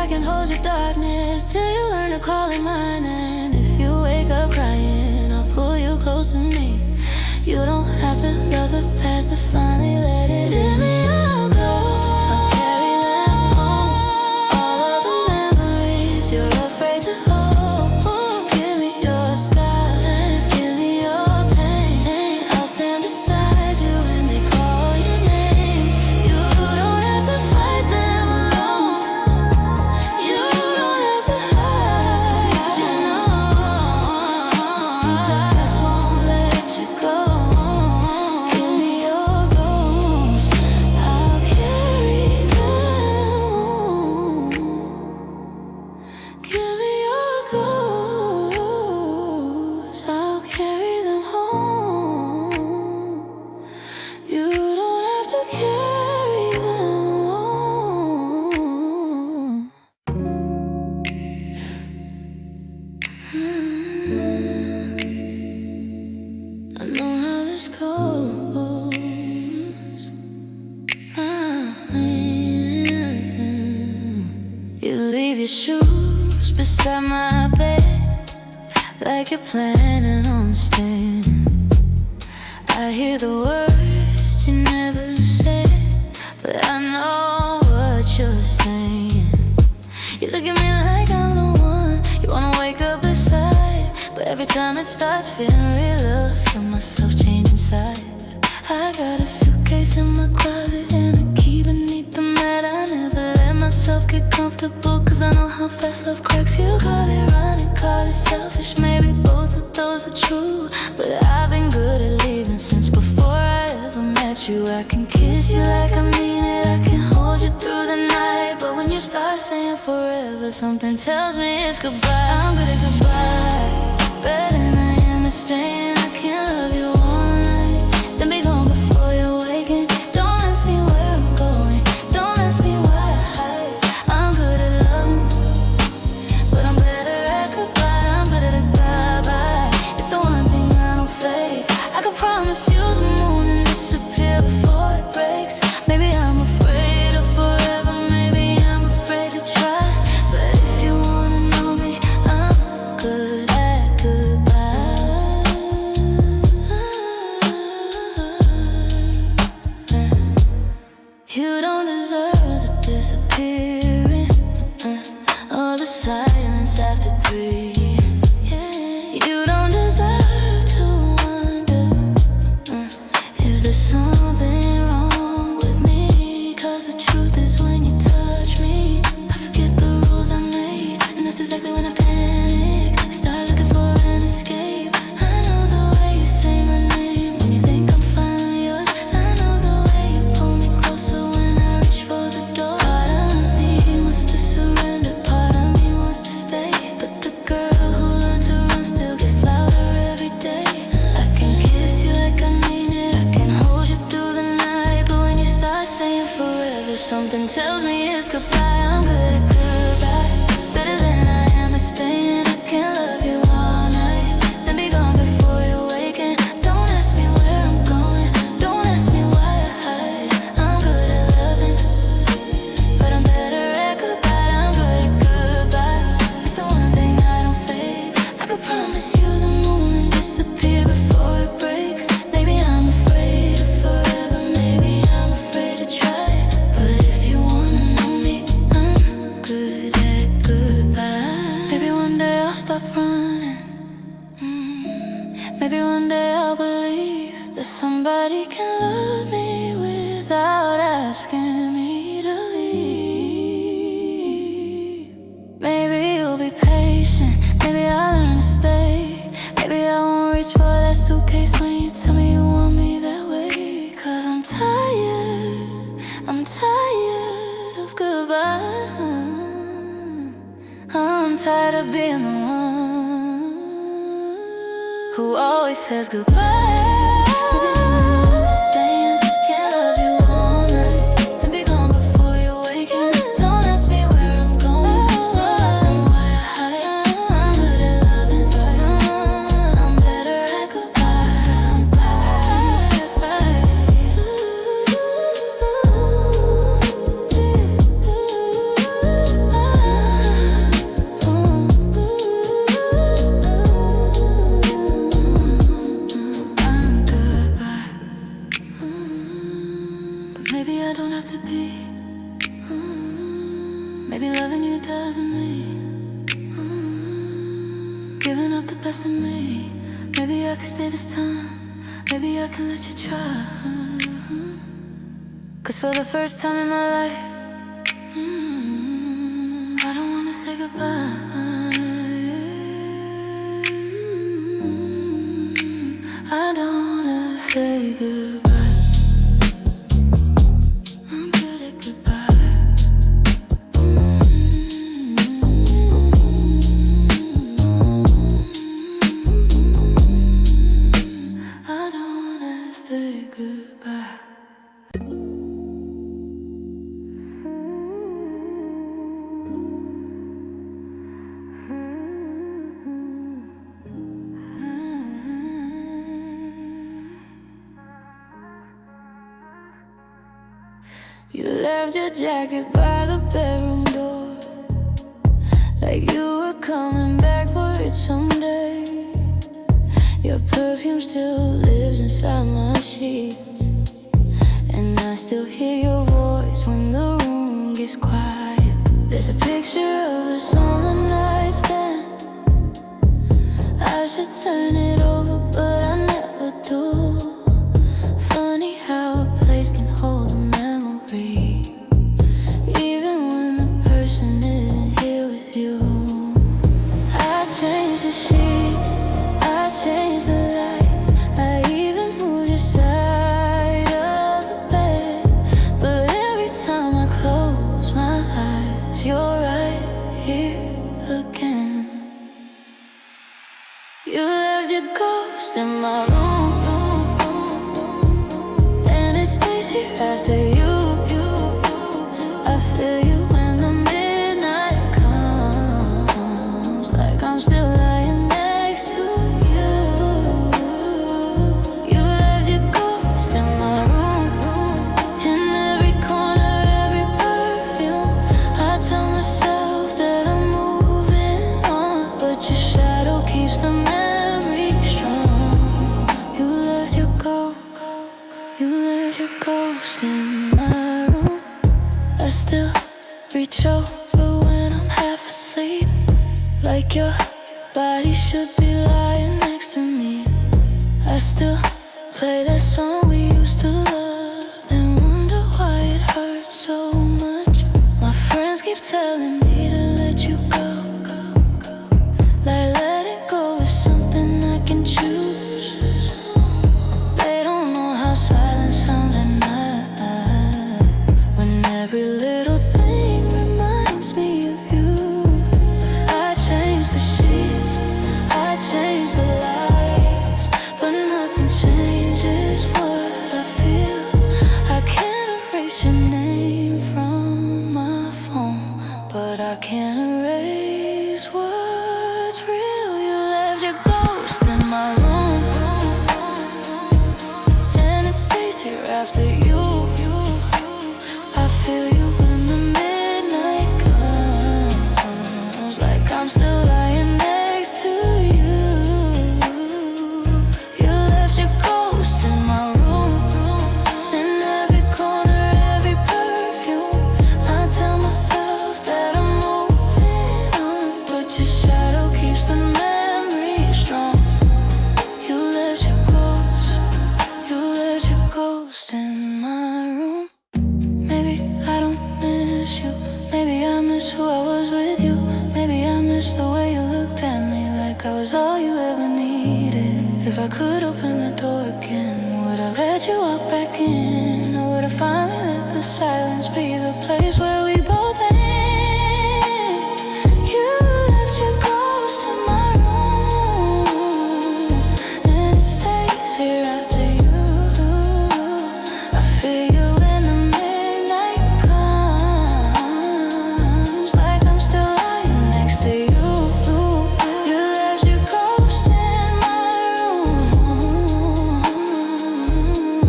can hold your darkness till you learn to call it mine. And if you wake up crying, I'll pull you close to me. You don't have to love the past to finally let it in. Give me your ghost, I'll carry them home. All of the memories you're afraid to hold. Give me your scars, give me your pain. I'll stand beside you when they call your name. You don't have to fight them alone. You don't have to hide, you know. The past won't let you go. Give me your ghost, I'll carry them home. Give me your ghost, I'll carry them home. You don't have to carry them alone. I know how this goes. You leave your shoes beside my bed, like you're planning on staying. I hear the words you never said, but I know what you're saying. You look at me like I'm the one you wanna wake up beside, but every time it starts feeling real, I feel myself changing size. I got a suitcase in my closet and a key beneath the mat. I never let myself get comfortable, cause I know how fast love cracks. You call it running, call it selfish, maybe both of those are true, but I've been good at leaving since before I ever met you. I can kiss you like I mean it, I can hold you through the night, but when you start saying forever, something tells me it's goodbye. I'm good at goodbye, better than I am at staying. I can't love you all night, then be gone before you awaken. Don't ask me where I'm going, don't ask me why I hide. I'm good at loving, but I'm better at goodbye. I'm better at bye-bye, it's the one thing I don't fake. I can promise you the moon and disappear before it breaks. Maybe I'm afraid of forever, maybe I'm afraid to try, but if you wanna know me, I'm good at goodbye. You don't deserve the disappearing, or the silence after 3. You don't deserve to wonder if there's something wrong with me, cause the truth is when you touch me, I forget the rules I made, and that's exactly when I panic. I start looking for an escape. I know the way you say my name when you think I'm finally yours. I know the way you pull me closer when I reach for the door. Part of me wants to surrender, part of me wants to stay, but the girl who learned to run still gets louder every day. I can kiss you like I mean it, I can hold you through the night, but when you start saying forever, something tells me it's goodbye. I'm good at goodbye, better than I am at staying. I can't love you all night, then be gone before you awaken. Don't ask me where I'm going, don't ask me why I hide. I'm good at loving, but I'm better at goodbye. I'm good at goodbye, it's the one thing I don't fake. I could promise you the moon and disappear before it breaks. Maybe I'm afraid of forever, maybe I'm afraid to try, but if you wanna know me, I'm good at goodbye. Maybe one day I'll stop running, maybe one day I'll believe that somebody can love me without asking me to leave. Maybe you'll be patient, maybe I'll learn to stay. Maybe I won't reach for that suitcase when you tell me you want me that way, cause I'm tired of goodbye. I'm tired of being the one who always says goodbye. Staying, can't love you all night, then be gone before you awaken. Don't ask me where I'm going, so ask me why I hide. I'm good at loving, I'm better at goodbye. stay this time, maybe I can let you try. 'Cause for the first time in my life, I don't wanna say goodbye. I don't wanna say goodbye. I'm good at goodbye. I don't wanna say goodbye. You left your jacket by the bedroom door, like you were coming back for it someday. Your perfume still lives inside my sheets, and I still hear your voice when the room gets quiet. There's a picture of us on the nightstand. I should turn it over, but I never do. Funny how a place can hold a memory, even when the person isn't here with you. I changed the sheets, I changed the lights, I even moved your side of the bed. But every time I close my eyes, you're right here again. You left your ghost in my room, and it stays here after you. I feel you when the midnight comes, like I'm still lying next to you. You left your ghost in my room, in every corner, every perfume. I tell myself that I'm moving on, but your shadow keeps the memory strong. You left your ghost in my room. I still reach over when I'm half asleep, like your body should be lying next to me. I still play that song we used to love, and wonder why it hurts so much. My friends keep telling me to let you go, like letting go is something I can choose. They don't know how silence sounds at night, when every little thing reminds me of you. I changed the sheets, I changed the lights, but nothing changes what I feel. I can't erase your name from my phone, but I can't erase what's real. You left your ghost in my room, and it stays here after you. I feel you when the midnight comes, like I'm still lying next to you. You left your ghost in my room, in every corner, every perfume. I tell myself that I'm moving on, but your shadow keeps the memory strong. You left your ghost in my room. Maybe I don't miss you, maybe I miss who I was with you. Maybe I miss the way you looked at me, like I was all you ever needed. If I could open the door again, would I let you walk back in? Or would I finally let the silence be the place where we both end? You left your ghost in my room, and it stays here after you. I feel you when the midnight comes, like I'm still lying next to you. You left your ghost in my room.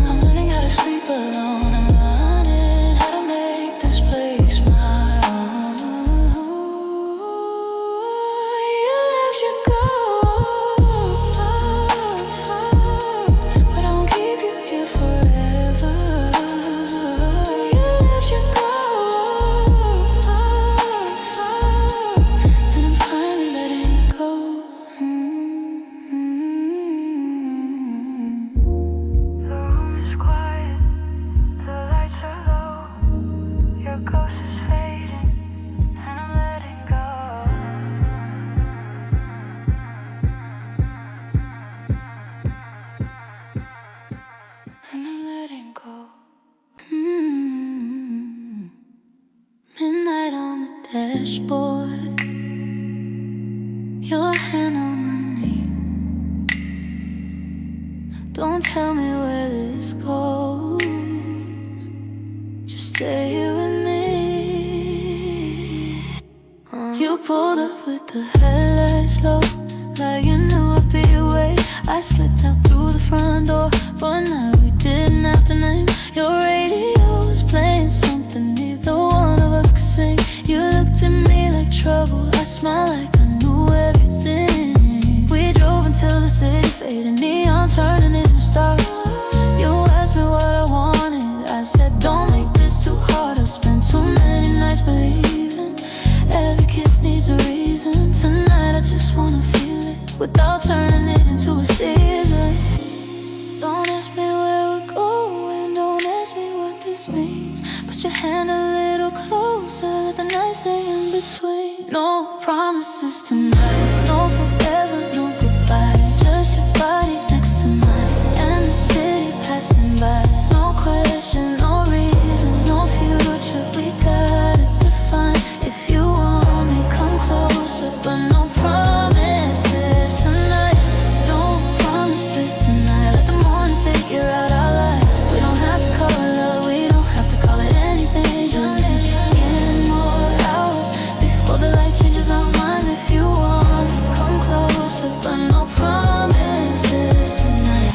I'm learning how to sleep alone. I'm learning how to make this place dashboard, your hand on my knee. Don't tell me where this goes, just stay here with me. You pulled up with the headlights low, like you knew I'd be away. I slipped out through the front door for a night we didn't have to name. Your radio was playing something neither one of us could sing. You looked at me like trouble, I smiled like I knew everything. We drove until the city faded, neon turning into stars. You asked me what I wanted, I said don't make this too hard. I spent too many nights believing every kiss needs a reason. Tonight I just wanna feel it without turning it into a season. Don't ask me where we're going, don't ask me what this means. Put your hand a little closer, let the night stay in between. No promises tonight, no forever, no goodbye. Just your body next to mine, and the city passing by. No questions, no reasons, no future we gotta define. If you want me, come closer, but no promises tonight. No promises tonight. Let the morning figure out our lives. We don't have to call it love, we don't have to call it anything. Just in more out before the light changes our minds. If you want me, come closer, but no promises tonight.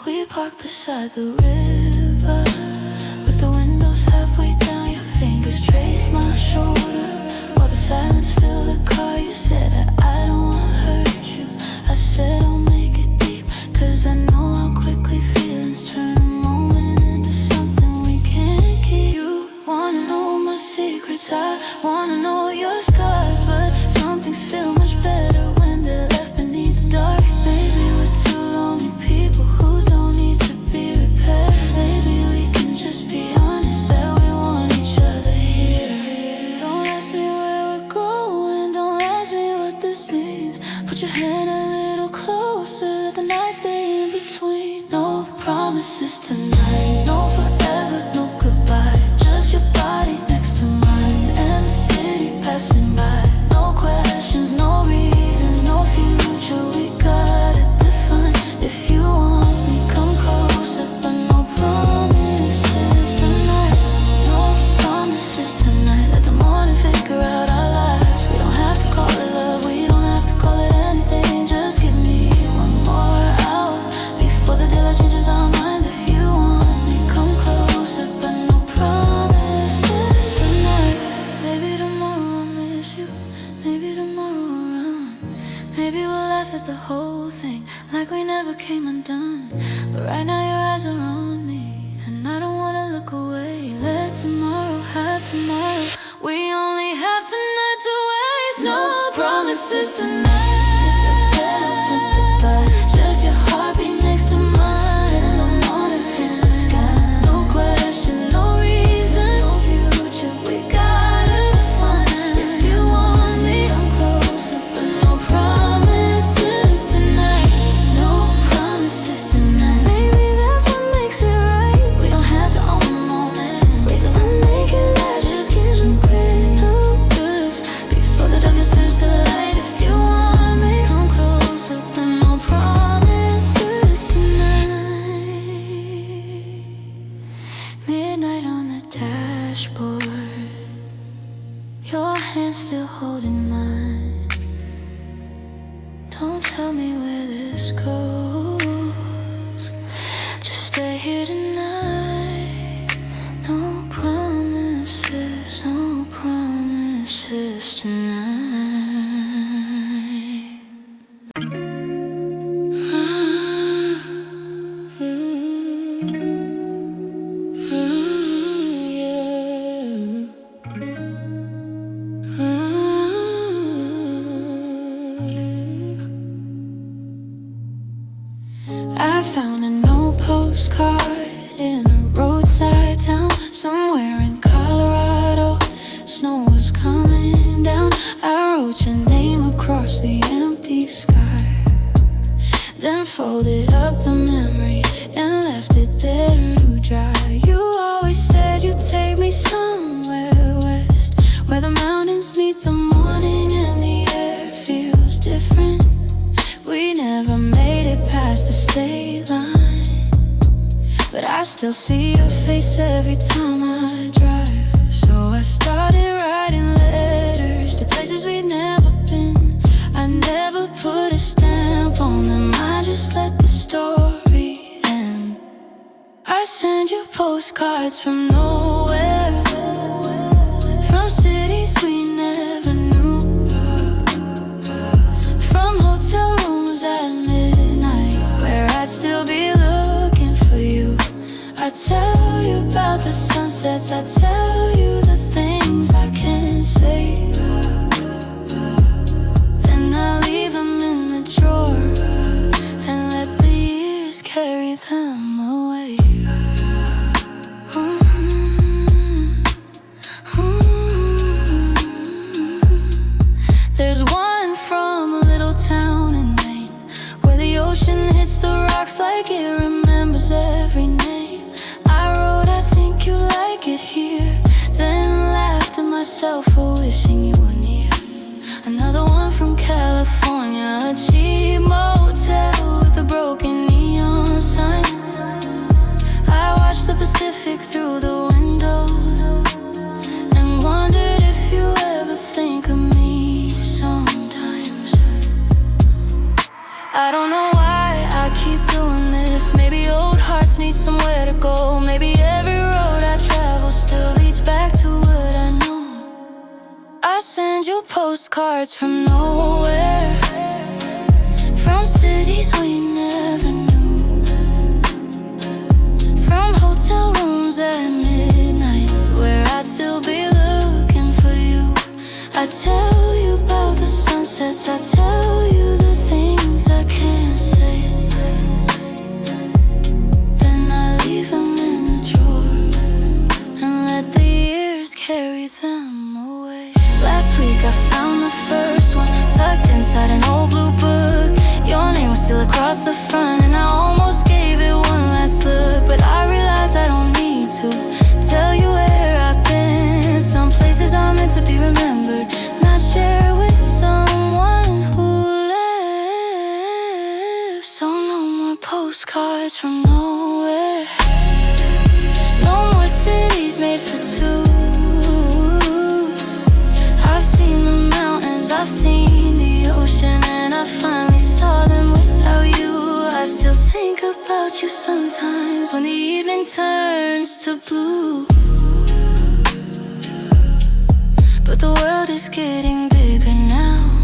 We parked beside the river, with the windows halfway down. Your fingers trace my shoulder while the silence filled the car. You said that I don't wanna hurt you. I said I'll make it deep, cause I know how quickly feelings turn a moment into something we can't keep. You wanna know my secrets, I wanna know your scars, but some things feel much better when they're left beneath the dark. Maybe we're two lonely people who don't need to be repaired. Maybe we can just be honest that we want each other here. Don't ask me where we're going, don't ask me what this means. Put your hand a little closer, let the night stay in between. No promises tonight, no forever, no goodbye. Just your body next to mine, and the city passing by. No questions, no reasons, no future we gotta define. If you want me, come closer, but no promises tonight. No promises tonight. Let the morning figure out our lives. We don't have to call it love, we don't have to call it anything. Just give me one more hour before the daylight changes our minds. If you want me, come closer, but no promises tonight. Maybe tomorrow I'll miss you, maybe tomorrow I'll run. Maybe we'll laugh at the whole thing like we never came undone. But right now your eyes are on me, and I don't wanna look away. Let tomorrow have tomorrow, we only have tonight to waste. No promises tonight. Just your heartbeat next to mine, and the morning hits the sky. No questions, no reasons, no future we gotta define. If you want me, come closer, but no promises tonight. No promises tonight. Maybe that's what makes it right. We don't have to own the moment, wait till we make it last. Just give me quick before the darkness turns to light. If you want me, come closer, but no promises tonight. Midnight on the dashboard, your hand still holding mine. Don't tell me where this goes, just stay here tonight. No promises, no promises tonight. I found an old postcard in a roadside town somewhere in Colorado. Snow was coming down. I wrote your name across the empty sky, then folded up the memory and left it there to dry. You always said you'd take me somewhere west, where the mountains meet I still see your face every time I drive. So I started writing letters to places we'd never been. I never put a stamp on them, I just let the story end. I send you postcards from nowhere, from cities we never knew, from hotel rooms at midnight where I'd still be looking for you. I tell you about the sunsets, I tell you the things I can't say. Then I leave them in the drawer and let the years carry them away. There's one from a little town in Maine where the ocean hits the rocks like it remembers every name. I wrote, I think you like it here, then laughed at myself for wishing you were near. Another one from California, a cheap motel with a broken neon sign. I watched the Pacific through the window and wondered if you ever think of me sometimes. I don't know why I keep doing this. Maybe old hearts need somewhere to go. Maybe every road I travel still leads back to what I know. I send you postcards from nowhere, from cities we never knew, from hotel rooms at midnight where I'd still be looking for you. I tell you about the sunsets, I tell you the things I can't say. Then I leave them in the drawer and let the years carry them away. Last week I found the first one tucked inside an old blue book. Your name was still across the front and I almost gave it one last look. But I realized I don't need to tell you where I've been. Some places are meant to be remembered, not shared with someone who lives. So no more postcards from nowhere, no more cities made for two. I've seen the mountains, I've seen the ocean, and I finally saw them without you. I still think about you sometimes when the evening turns to blue. But the world is getting bigger now,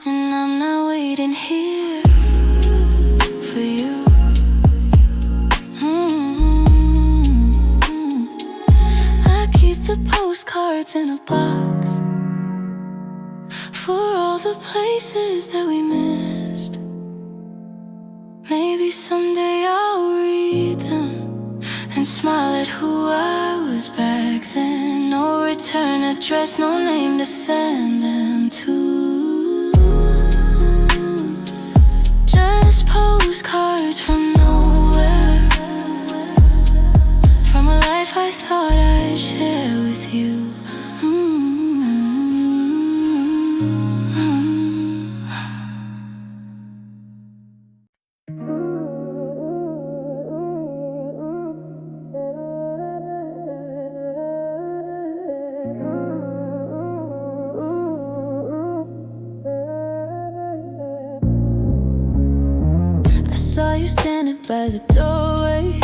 and I'm not waiting here for you. I keep the postcards in a box for all the places that we missed. Maybe someday I'll read them and smile at who I was back then. No return address, no name to send them to. Just postcards from nowhere, from a life I thought I'd share with you. Saw you standing by the doorway,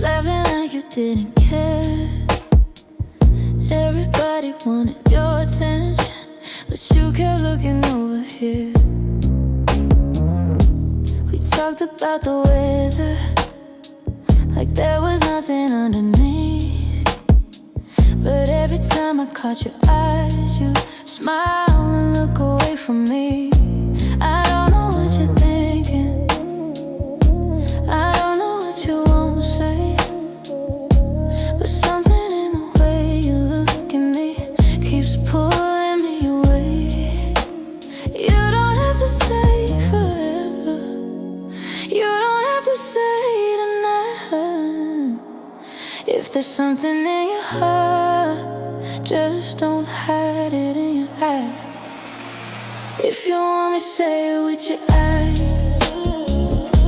laughing like you didn't care. Everybody wanted your attention, but you kept looking over here. We talked about the weather like there was nothing underneath. But every time I caught your eyes, you smile and look away from me. I don't know what you're thinking, I don't know what you won't say, but something in the way you look at me keeps pulling me away. You don't have to say forever, you don't have to say tonight. If there's something in your heart, just don't hide it in your eyes. If you want me, say it with your eyes.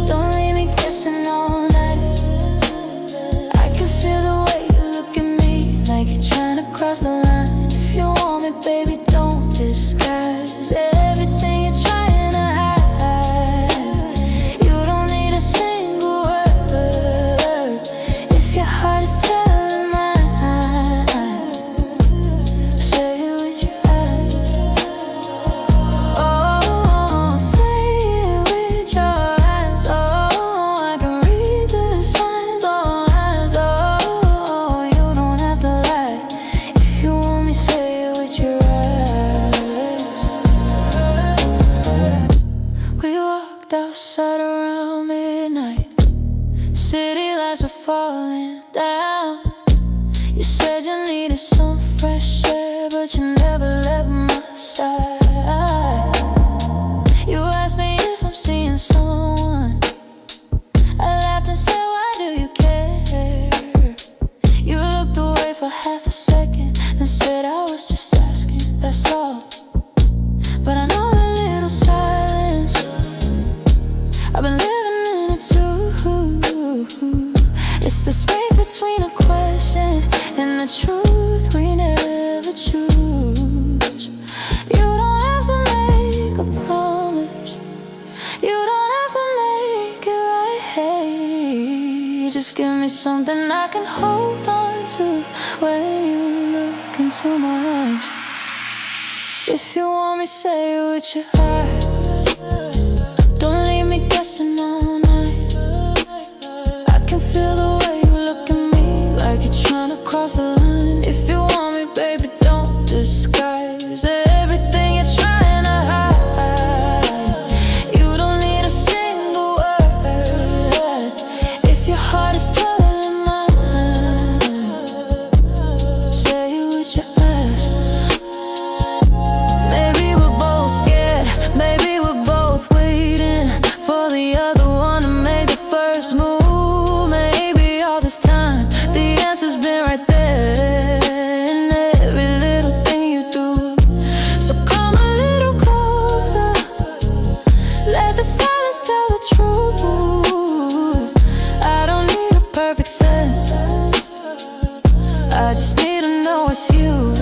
Don't leave me guessing all night. outside around midnight. City lights were falling down. You said you needed some fresh air, but you never left my side. You asked me if I'm seeing someone. I laughed and said, why do you care? You looked away for half a second and said I was just asking, that's all. But I know that little silence, I've been living in it too. It's the space between a question and the truth we never choose. You don't have to make a promise, you don't have to make it right. Hey, just give me something I can hold on to when you look into my eyes. If you want me, say it with your eyes. Don't leave me guessing all night. I can feel the way you look at me, like you're trying to cross the line. If you want me, baby, don't disguise everything you're trying to hide. You don't need a single word if your heart is telling mine. Say it with your eyes. Maybe we're both scared, maybe we're both waiting for the other one to make the first move. Maybe all this time the answer's been right there in every little thing you do. So come a little closer, let the silence tell the truth. I don't need a perfect sentence, I just need to know it's you.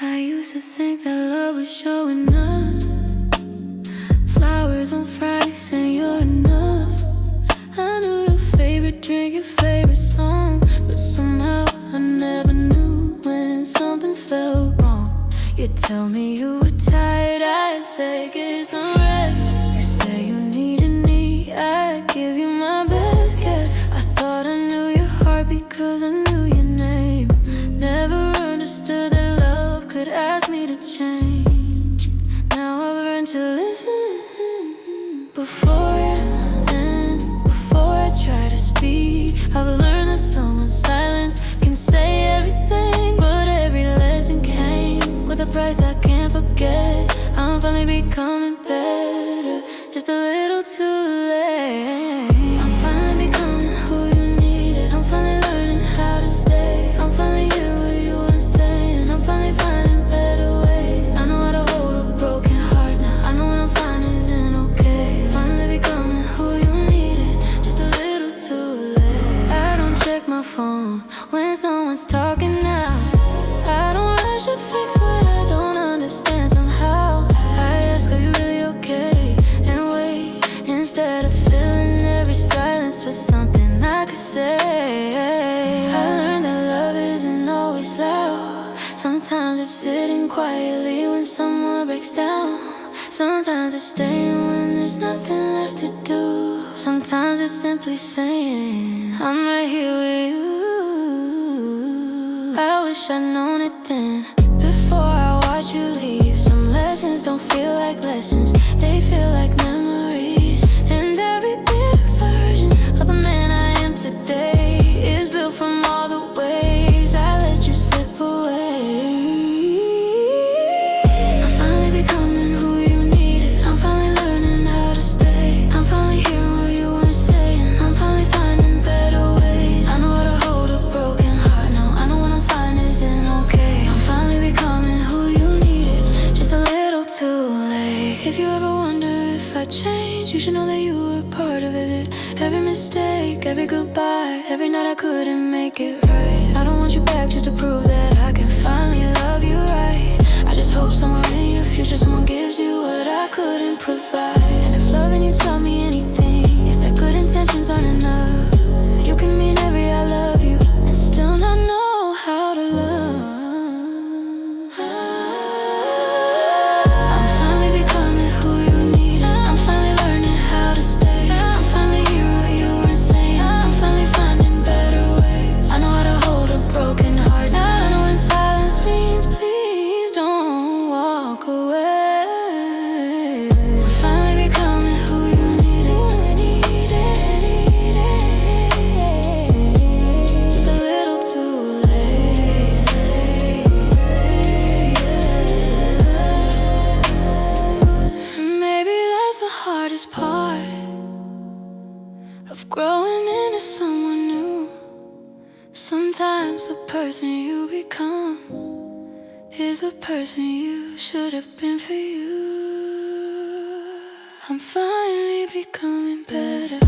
I used to think that love was showing up, flowers on Friday saying you're enough. I knew your favorite drink, your favorite song, but somehow I never knew when something felt wrong. You tell me you were tired, I'd say get some rest. You say you needed me, I'd give you my best guess. I thought I knew your heart because I knew your name. Never understood that love could ask me to change. Now I've learned to listen before I try to speak. I've learned that someone's silence can say everything, but every lesson came with a price I can't forget. I'm finally becoming better, just a little too late. I'm finally becoming who you needed. I'm finally learning how to stay. I'm finally hearing what you were saying. I'm finally finding better ways. I know how to hold a broken heart now. I know what I'm finding isn't okay. Finally becoming who you needed, just a little too late. I don't check my phone when someone's talking now. I don't rush to fix what I don't understand somehow. I ask, are you really okay? And wait, instead of feeling every Sometimes it's sitting quietly when someone breaks down. Sometimes it's staying when there's nothing left to do. Sometimes it's simply saying, I'm right here with you. I wish I'd known it then, before I watch you leave. Some lessons don't feel like lessons, they feel like memories. And every bitter version of the man I am today is built from all the ways I let you slip away. I'm finally becoming who you needed. I'm finally learning how to stay. I'm finally hearing what you weren't saying. I'm finally finding better ways. I know how to hold a broken heart now. I know what I'm finding isn't okay. I'm finally becoming who you needed, just a little too late. If you ever wonder if I changed, you should know that you were part of it. Every mistake, every goodbye, every night I couldn't make it right. I don't want you back just to prove that I can finally love you right. I just hope somewhere in your future someone gives you what I couldn't provide. And if loving you taught me anything, it's that good intentions aren't enough. You can mean every I love you and still not know how to love. I'm finally becoming who you needed. I'm finally learning how to stay. I'm finally hearing what you weren't saying. I'm finally finding better ways. I know how to hold a broken heart now. I know when silence means please don't walk away. I'm finally becoming who you needed. Just a little too late. Maybe that's the hardest part of growing into someone new. Sometimes the person you become is the person you should have been for you. I'm finally becoming better.